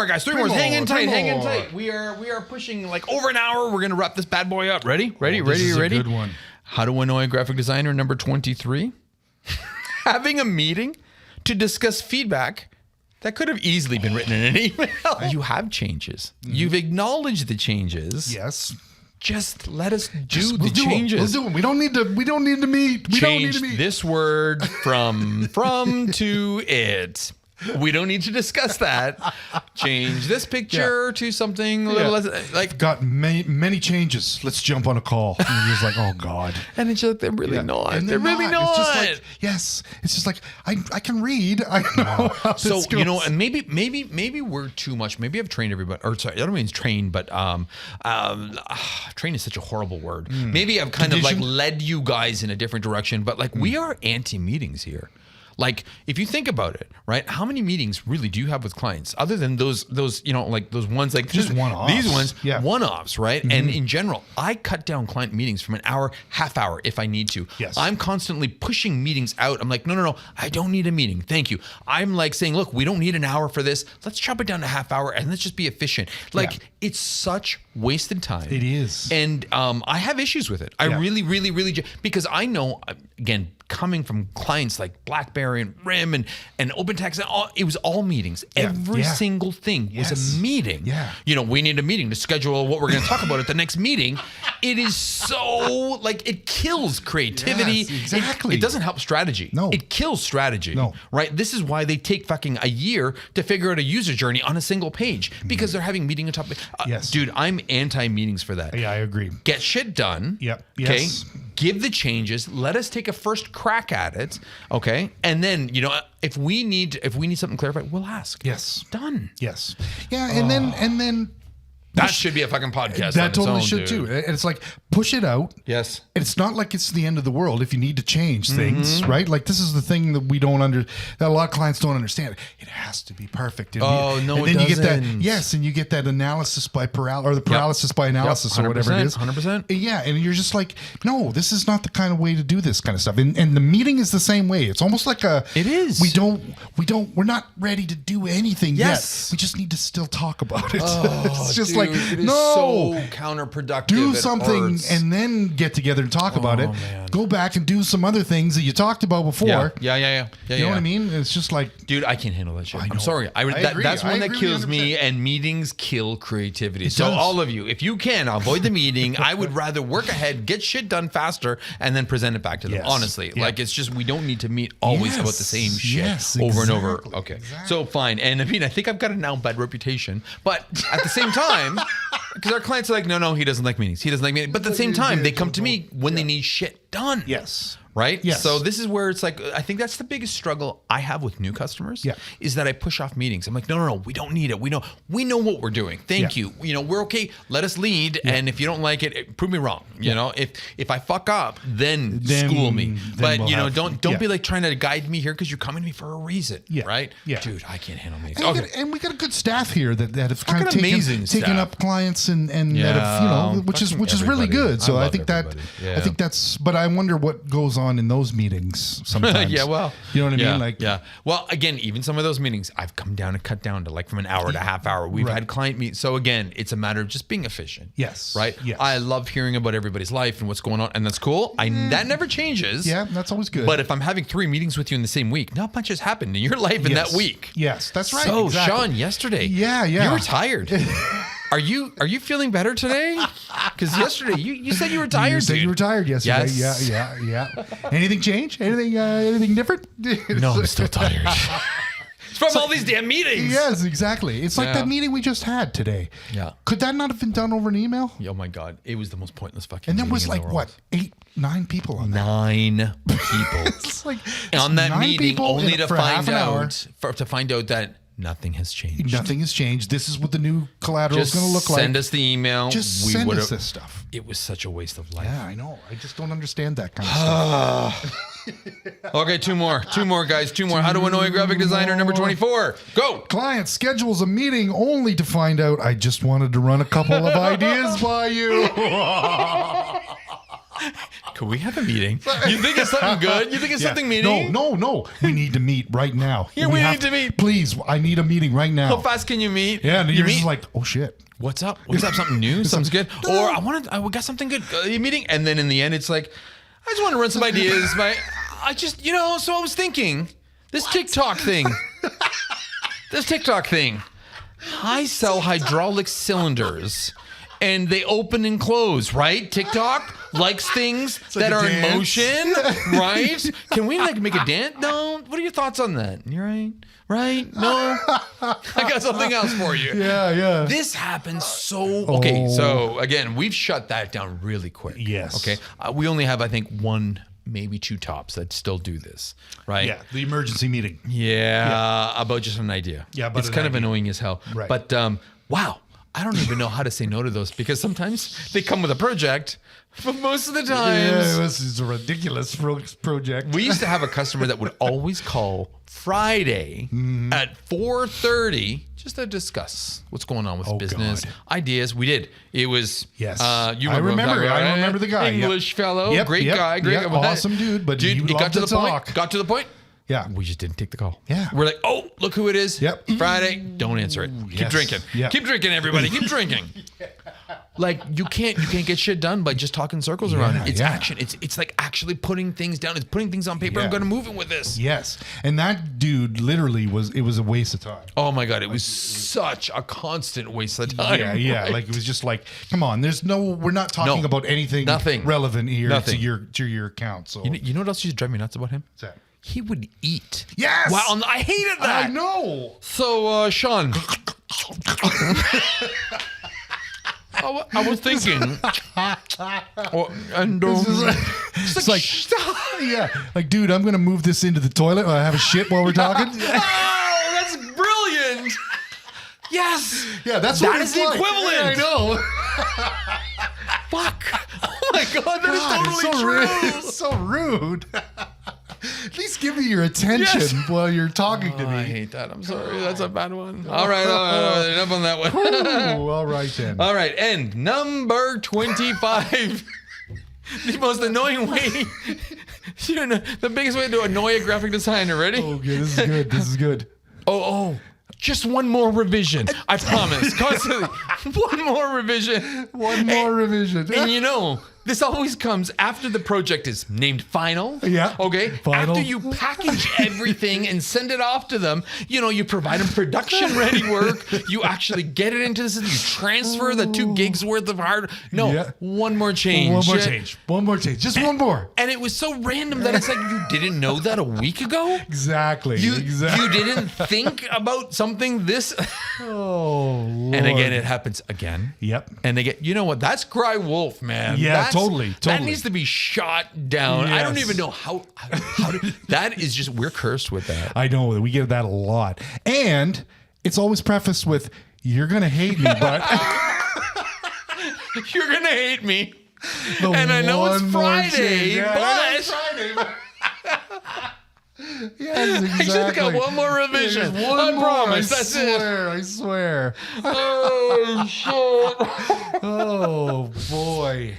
S3: guys. Three more. Hang in tight. We are pushing like over an hour. We're gonna wrap this bad boy up. Ready?
S2: This is a good one.
S3: How to annoy a graphic designer, number 23. Having a meeting to discuss feedback that could have easily been written in an email. You have changes. You've acknowledged the changes.
S2: Yes.
S3: Just let us do the changes.
S2: We'll do them. We don't need to meet. We don't need to meet.
S3: This word from to it. We don't need to discuss that. Change this picture to something a little less like.
S2: Got many changes. Let's jump on a call. And you're just like, oh God.
S3: And it's just they're really not.
S2: And
S3: they're really not.
S2: It's just like, yes. It's just like I can read. I know. How
S3: so
S2: this goes.
S3: and maybe we're too much. Maybe I've trained everybody. Or sorry, I don't mean train, but train is such a horrible word. Maybe I've kind of like led you guys in a different direction. But like we are anti-meetings here. Like, if you think about it, right? How many meetings really do you have with clients other than those like those ones like
S2: just one-offs.
S3: These ones, one-offs, right? And in general, I cut down client meetings from an hour, half hour if I need to.
S2: Yes.
S3: I'm constantly pushing meetings out. I'm like, no, I don't need a meeting. Thank you. I'm like saying, look, we don't need an hour for this. Let's chop it down to half hour and let's just be efficient. Like, it's such wasted time.
S2: It is.
S3: And I have issues with it. I really, because I know, again, coming from clients like BlackBerry and RIM and OpenText, it was all meetings. Every single thing was a meeting.
S2: Yeah.
S3: We need a meeting to schedule what we're going to talk about at the next meeting. It is so like it kills creativity.
S2: Yes, exactly.
S3: It doesn't help strategy.
S2: No.
S3: It kills strategy.
S2: No.
S3: Right? This is why they take fucking a year to figure out a user journey on a single page because they're having meeting on top of
S2: yes.
S3: Dude, I'm anti-meetings for that.
S2: Yeah, I agree.
S3: Get shit done.
S2: Yep.
S3: Okay.
S2: Yes.
S3: Give the changes. Let us take a first crack at it. Okay. And then, if we need something clarified, we'll ask.
S2: Yes.
S3: Done.
S2: Yes. Yeah. And then
S3: that should be a fucking podcast.
S2: That totally should too. And it's like, push it out.
S3: Yes.
S2: And it's not like it's the end of the world if you need to change things, right? Like, this is the thing that that a lot of clients don't understand. It has to be perfect. And
S3: no,
S2: and
S3: it
S2: then you
S3: doesn't.
S2: get that. Yes, and you get that analysis by paralysis, or the paralysis by analysis, or whatever it is.
S3: 100%.
S2: Yeah, and you're just like, no, this is not the kind of way to do this kind of stuff. And the meeting is the same way. It's almost like
S3: It is.
S2: We're not ready to do anything yet. We just need to still talk about it. It's just like,
S3: it is
S2: no,
S3: so counterproductive.
S2: do something and then get together and talk about it.
S3: Man.
S2: Go back and do some other things that you talked about before.
S3: Yeah.
S2: You know what I mean? It's just like,
S3: dude, I can't handle that shit.
S2: I know.
S3: I'm sorry.
S2: agree.
S3: That's one that
S2: agree
S3: kills
S2: 100%.
S3: me, and meetings kill creativity. So
S2: does.
S3: all of you, if you can, avoid the meeting. I would rather work ahead, get shit done faster, and then present it back to them.
S2: Yes.
S3: Honestly,
S2: Yeah.
S3: like, it's just, we don't need to meet always about the same shit
S2: Yes,
S3: over and over.
S2: exactly,
S3: Okay.
S2: exactly.
S3: So fine. And I mean, I think I've got a now bad reputation, but at the same time, because our clients are like, no, he doesn't like meetings. He doesn't like meetings. But at the same time, they come to me when they need shit done.
S2: yes.
S3: right?
S2: Yes.
S3: So this is where it's like, I think that's the biggest struggle I have with new customers is that I push off meetings. I'm like, no, we don't need it. We know what we're doing. Thank you. You know, we're okay. Let us lead. And if you don't like it, prove me wrong. You know, if I fuck up, then school me. But
S2: we'll
S3: you know, don't be like trying to guide me here because you're coming to me for a reason, right? Yeah. Dude, I can't handle meetings.
S2: And we got a good staff here that have kind of taken up clients and that have, you know, which is really good. So I think that's, but I wonder what goes on in those meetings sometimes.
S3: Yeah, well,
S2: you know what I mean? Like,
S3: well, again, even some of those meetings, I've come down and cut down to like from an hour to a half hour. We've had client meetings. So again, it's a matter of just being efficient.
S2: Yes.
S3: Right?
S2: Yes.
S3: I love hearing about everybody's life and what's going on. And that's cool. That never changes.
S2: Yeah, that's always good.
S3: But if I'm having 3 meetings with you in the same week, not much has happened in your life in that week.
S2: Yes, that's right.
S3: So Sean, yesterday, you were tired. Are you feeling better today? Because yesterday you said you were tired.
S2: You said you were tired yesterday.
S3: Yes.
S2: Yeah. Anything change? Anything different?
S3: No, I'm still tired. It's from all these damn meetings.
S2: Yes, exactly. It's like that meeting we just had today.
S3: Yeah.
S2: Could that not have been done over an email?
S3: Oh my God. It was the most pointless fucking
S2: And there
S3: meeting
S2: was
S3: in
S2: like,
S3: the world.
S2: what, 9 people on that?
S3: 9 people.
S2: It's like
S3: on that meeting only to find out that nothing has changed.
S2: Nothing has changed. This is what the new collateral is going to look like.
S3: Send us the email.
S2: Just send us this stuff.
S3: It was such a waste of life.
S2: Yeah, I know. I just don't understand that kind of stuff.
S3: Okay, 2 more. 2 more, guys. 2 more. How to annoy a graphic designer, number 24. Go.
S2: Client schedules a meeting only to find out I just wanted to run a couple of ideas by you.
S3: Could we have a meeting? You think it's something good? You think it's something meeting?
S2: No. We need to meet right now.
S3: Yeah, we need to meet.
S2: Please, I need a meeting right now.
S3: How fast can you meet?
S2: Yeah, and you're just like, oh shit.
S3: What's up? What's up? Something new? Something's good? Or we got something good. Meeting? And then in the end, it's like, I just want to run some ideas. So I was thinking, this TikTok thing. I sell hydraulic cylinders. And they open and close, right? TikTok likes things that are in motion, right? Can we like make a dance? No. What are your thoughts on that? You're right. Right? No. I got something else for you.
S2: Yeah.
S3: This happens okay. So again, we've shut that down really quick.
S2: Yes.
S3: Okay. We only have, I think, 1, maybe 2 tops that still do this, right?
S2: Yeah. The emergency meeting.
S3: Yeah. About just an idea.
S2: Yeah. But
S3: it's kind of annoying as hell.
S2: Right.
S3: But wow. I don't even know how to say no to those because sometimes they come with a project, but most of the times
S2: this is a ridiculous project.
S3: We used to have a customer that would always call Friday at 4:30 just to discuss what's going on with business ideas. We did. It was
S2: I remember the guy.
S3: English fellow, great guy,
S2: awesome dude. But
S3: dude, he got to the point. Got to the point.
S2: Yeah.
S3: We just didn't take the call.
S2: Yeah.
S3: We're like, oh, look who it is.
S2: Yep.
S3: Friday. Don't answer it. Keep drinking.
S2: Yep.
S3: Keep drinking, everybody. Keep drinking. Like you can't get shit done by just talking circles around it. It's action. It's like actually putting things down. It's putting things on paper. I'm going to move it with this.
S2: Yes. And that dude literally it was a waste of time.
S3: Oh my God. It was such a constant waste of time.
S2: Yeah. Like it was just like, come on, we're not talking about anything relevant here to your account. So
S3: you know what else used to drive me nuts about him?
S2: What's that?
S3: He would eat.
S2: Yes.
S3: Wow, I hated that.
S2: I know.
S3: So, Sean. I was thinking.
S2: It's like, like, dude, I'm going to move this into the toilet while I have a shit while we're talking.
S3: Oh, that's brilliant. Yes.
S2: Yeah, that
S3: is the equivalent.
S2: Yeah, I know.
S3: Fuck. Oh my God, that is totally true.
S2: It's so rude. At least give me your attention while you're talking to me.
S3: I hate that. I'm sorry. That's a bad one. All right. Enough on that one.
S2: Ooh, all right then.
S3: All right. And number 25. The most annoying way. The biggest way to annoy a graphic designer. Ready?
S2: Oh, okay, this is good.
S3: Oh. Just one more revision. I promise. Constantly. One more revision. And this always comes after the project is named final.
S2: Yeah.
S3: Okay.
S2: Final.
S3: After you package everything and send it off to them, you provide them production ready work. You actually get it into the system. You transfer the 2 gigs worth of hardware. No, one more change.
S2: One more change. Just one more.
S3: And it was so random that it's like, you didn't know that a week ago?
S2: Exactly.
S3: You didn't think about something this.
S2: Oh, Lord.
S3: And again, it happens again.
S2: Yep.
S3: And again, you know what? That's cry wolf, man.
S2: Yeah,
S3: That's
S2: Totally.
S3: That needs to be shot down.
S2: Yes.
S3: I don't even know how that is just, we're cursed with that.
S2: I know we get that a lot. And it's always prefaced with, you're going to hate me, but
S3: you're going to hate me. And I know it's Friday, but
S2: yes, exactly.
S3: I just got one more revision. I promise. That's it.
S2: I swear.
S3: Oh, shit.
S2: Oh, boy.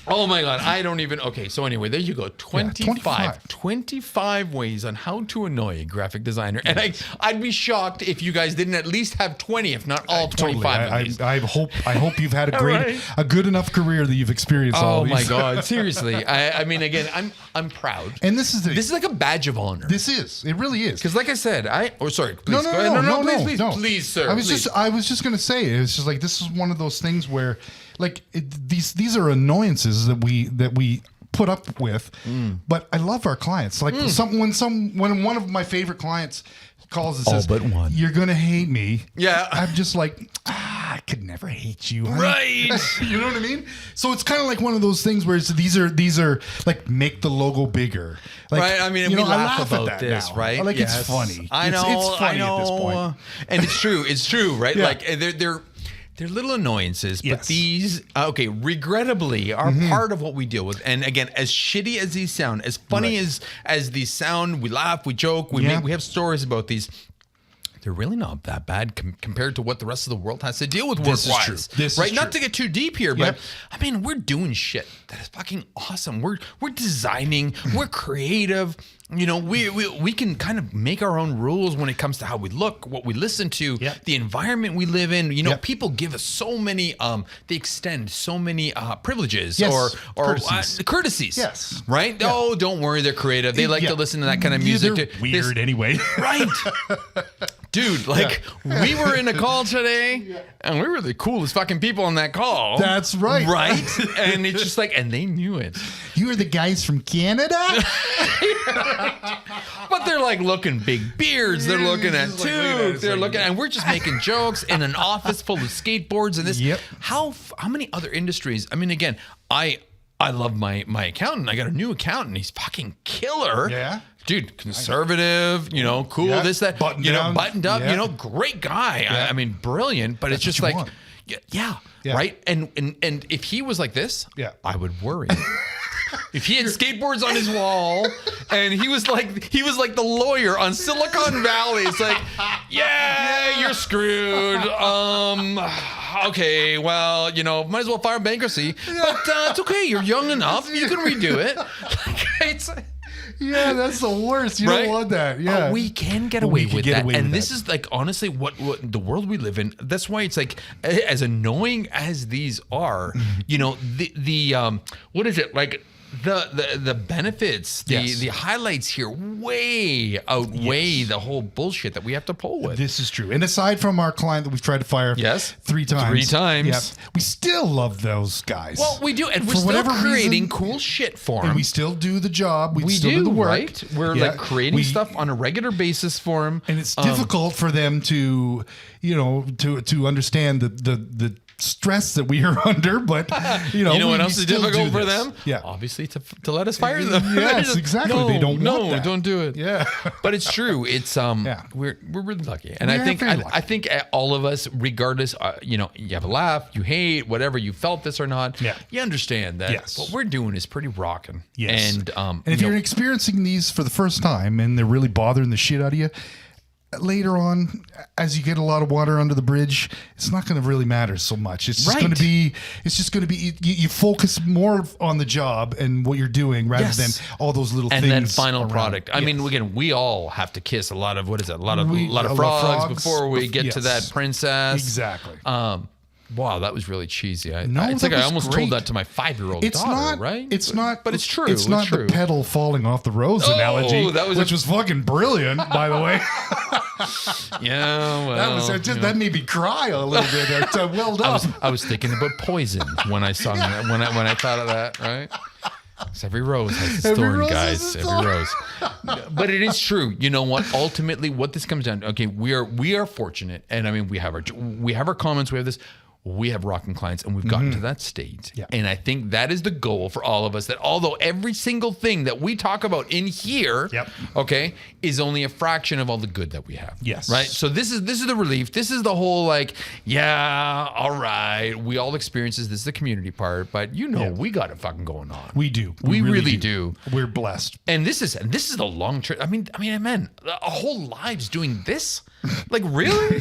S3: Oh my God. I don't even. Okay. So anyway, there you go. 25 ways on how to annoy a graphic designer. And I'd be shocked if you guys didn't at least have 20, if not all 25 of these.
S2: I hope you've had a good enough career that you've experienced all these.
S3: Oh my God. Seriously. I mean, again, I'm proud.
S2: And this is
S3: like a badge of honor.
S2: This is. It really is.
S3: Because like I said, sorry. Please,
S2: No,
S3: please, sir.
S2: I was just going to say, it's just like, this is one of those things where, like, these are annoyances that we put up with, but I love our clients. Like when one of my favorite clients calls and says,
S1: but one.
S2: "You're gonna hate me,"
S3: yeah,
S2: I'm just like, I could never hate you, honey.
S3: Right?
S2: You know what I mean? So it's kind of like one of those things where these are like, make the logo bigger, like,
S3: right? I mean, we laugh about this,
S2: now.
S3: right?
S2: Like, it's funny.
S3: I know,
S2: it's funny at this point,
S3: and it's true. It's true, right?
S2: Yeah.
S3: Like they're little annoyances, but
S2: Yes.
S3: these, regrettably, are part of what we deal with. And again, as shitty as these sound, as funny as these sound, we laugh, we joke, we have stories about these. They're really not that bad compared to what the rest of the world has to deal with work-wise.
S2: This is
S3: right?
S2: true.
S3: Not to get too deep here, but I mean, we're doing shit that is fucking awesome. We're designing, we're creative. You know, we can kind of make our own rules when it comes to how we look, what we listen to, the environment we live in. You know, people give us so many, they extend so many privileges or courtesies.
S2: Yes.
S3: Right? Yeah. Oh, don't worry, they're creative. They like to listen to that kind of music.
S2: They're weird anyway.
S3: Right. Dude, we were in a call today, and we were the coolest fucking people on that call.
S2: That's right.
S3: Right? And it's just like, and they knew it.
S2: You are the guys from Canada?
S3: But they're like looking big beards. They're looking at tubes. They're looking, and we're just making jokes in an office full of skateboards and this.
S2: Yep.
S3: How many other industries? I mean, again, I love my accountant. I got a new accountant. He's fucking killer.
S2: Yeah.
S3: Dude, conservative, you know, cool, this, that, buttoned up, you know, great guy. I mean, brilliant, but it's just like, right? And if he was like this, I would worry. If he had skateboards on his wall and he was like the lawyer on Silicon Valley, it's like, you're screwed. Okay, well, you know, might as well file bankruptcy, but it's okay. You're young enough. You can redo it.
S2: Yeah, that's the worst. You don't want that. Yeah,
S3: we can get away with that. And this is like, honestly, what the world we live in. That's why it's like, as annoying as these are, you know, the what is it like? The benefits, the highlights here way outweigh the whole bullshit that we have to pull with.
S2: This is true. And aside from our client that we've tried to fire 3 times. We still love those guys.
S3: Well, we do. And we're still creating cool shit for them.
S2: And we still do the job. We still do the work.
S3: Right? We're like creating stuff on a regular basis for them.
S2: And it's difficult for them to, you know, to understand the stress that we are under, but you know
S3: what else is difficult for them?
S2: Yeah,
S3: obviously to let us fire them.
S2: Yes, exactly. They don't want that.
S3: Don't do it.
S2: Yeah,
S3: but it's true. It's we're really lucky, and I think all of us, regardless, you know, you have a laugh, you hate, whatever, you felt this or not, you understand that what we're doing is pretty rocking.
S2: Yes,
S3: and
S2: if you're experiencing these for the first time and they're really bothering the shit out of you, later on, as you get a lot of water under the bridge, it's not going to really matter so much. It's just going to be, you focus more on the job and what you're doing rather than all those little things.
S3: And then final product. I mean, again, we all have to kiss a lot of, a lot of frogs before we get to that princess.
S2: Exactly.
S3: Wow, that was really cheesy.
S2: It's
S3: like I almost told that to my 5-year-old daughter, right?
S2: It's not,
S3: but it's true.
S2: It's not the petal falling off the rose analogy, which was fucking brilliant, by the way.
S3: Yeah, well,
S2: that made me cry a little bit. Well done.
S3: I was thinking about poison when I sung that. When I thought of that, right? Because every rose has its thorn, guys. Every rose. But it is true. You know what? Ultimately, what this comes down to, okay, we are fortunate, and I mean, we have our comments, we have this. we have rocking clients, and we've gotten to that state.
S2: Yeah.
S3: And I think that is the goal for all of us, that although every single thing that we talk about in here, okay, is only a fraction of all the good that we have.
S2: Yes.
S3: Right? So this is the relief. This is the whole like, yeah, all right, we all experience this. This is the community part, but we got it fucking going on.
S2: We do.
S3: We really do.
S2: We're blessed.
S3: And this is the long trip. I mean, man, a whole lives doing this. Like, really?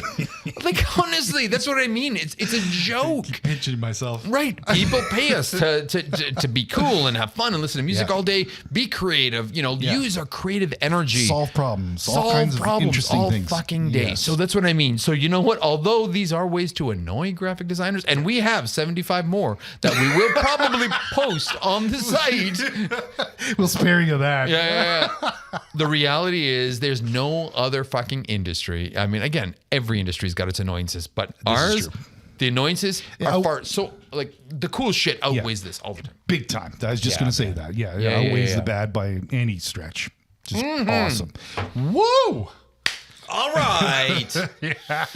S3: Like, honestly, that's what I mean. It's a joke.
S2: Pinching myself.
S3: Right. People pay us to be cool and have fun and listen to music all day. Be creative. Use our creative energy.
S2: Solve problems. All kinds of interesting things.
S3: All fucking day. Yes. So that's what I mean. So you know what? Although these are ways to annoy graphic designers, and we have 75 more that we will probably post on the site.
S2: We'll spare you that.
S3: Yeah. The reality is there's no other fucking industry. I mean, again, every industry's got its annoyances, but ours, the annoyances are far, so like the cool shit outweighs this all the time.
S2: Big time. I was just going to say that. Yeah, it outweighs the bad by any stretch. Just awesome. Woo!
S3: All right.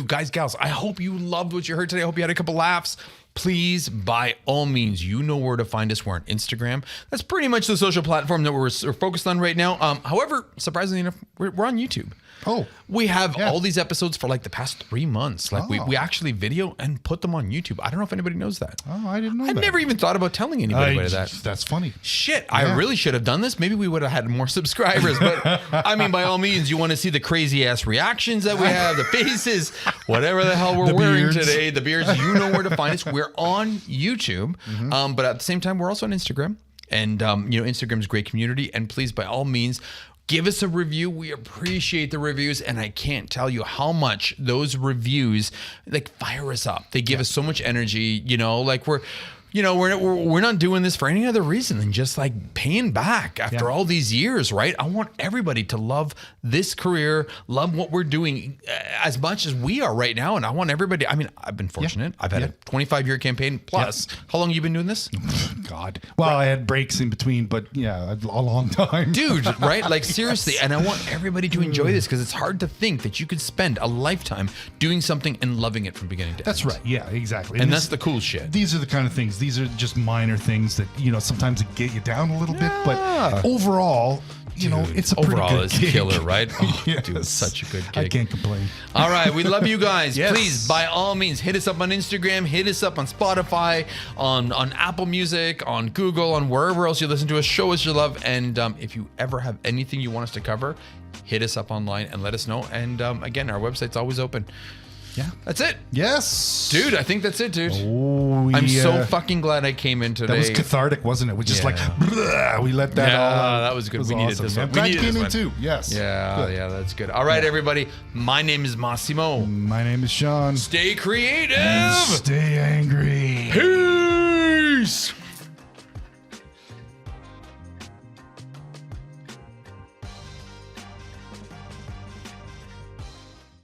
S3: Guys, gals, I hope you loved what you heard today. I hope you had a couple laughs. Please, by all means, you know where to find us. We're on Instagram. That's pretty much the social platform that we're focused on right now. However, surprisingly enough, we're on YouTube.
S2: Oh,
S3: we have all these episodes for like the past 3 months. Like we actually video and put them on YouTube. I don't know if anybody knows that.
S2: Oh, I didn't know that.
S3: I never even thought about telling anybody about that.
S2: That's funny.
S3: Shit, I really should have done this. Maybe we would have had more subscribers. But I mean, by all means, you want to see the crazy ass reactions that we have, the faces, whatever the hell we're wearing today, the beards. You know where to find us. We're on YouTube, but at the same time, we're also on Instagram. And Instagram's a great community. And please, by all means, give us a review. We appreciate the reviews, and I can't tell you how much those reviews like fire us up. They give us so much energy. Like we're not doing this for any other reason than just like paying back after all these years, right? I want everybody to love this career, love what we're doing as much as we are right now. And I want everybody, I mean, I've been fortunate. I've had a 25-year campaign plus. How long have you been doing this?
S2: God. Well, I had breaks in between, but a long time.
S3: Dude, right? Like seriously. And I want everybody to enjoy this because it's hard to think that you could spend a lifetime doing something and loving it from beginning to end.
S2: That's right. Yeah, exactly.
S3: And that's the cool shit.
S2: These are the kind of things. These are just minor things that, sometimes get you down a little bit, but overall, it's a pretty good gig.
S3: Killer, right? Oh, dude, it's such a good gig.
S2: I can't complain.
S3: All right, we love you guys. Please, by all means, hit us up on Instagram, hit us up on Spotify, on Apple Music, on Google, on wherever else you listen to us. Show us your love, and if you ever have anything you want us to cover, hit us up online and let us know. And again, our website's always open.
S2: Yeah.
S3: That's it.
S2: Yes.
S3: Dude, I think that's it, dude.
S2: Oh,
S3: I'm so fucking glad I came in today.
S2: That was cathartic, wasn't it? We just we let that all out.
S3: That was good. We
S2: awesome.
S3: needed this one.
S2: I'm glad you came in too. Yes.
S3: Yeah, that's good. All right, everybody. My name is Massimo.
S2: My name is Sean.
S3: Stay creative.
S2: And stay angry.
S3: Peace.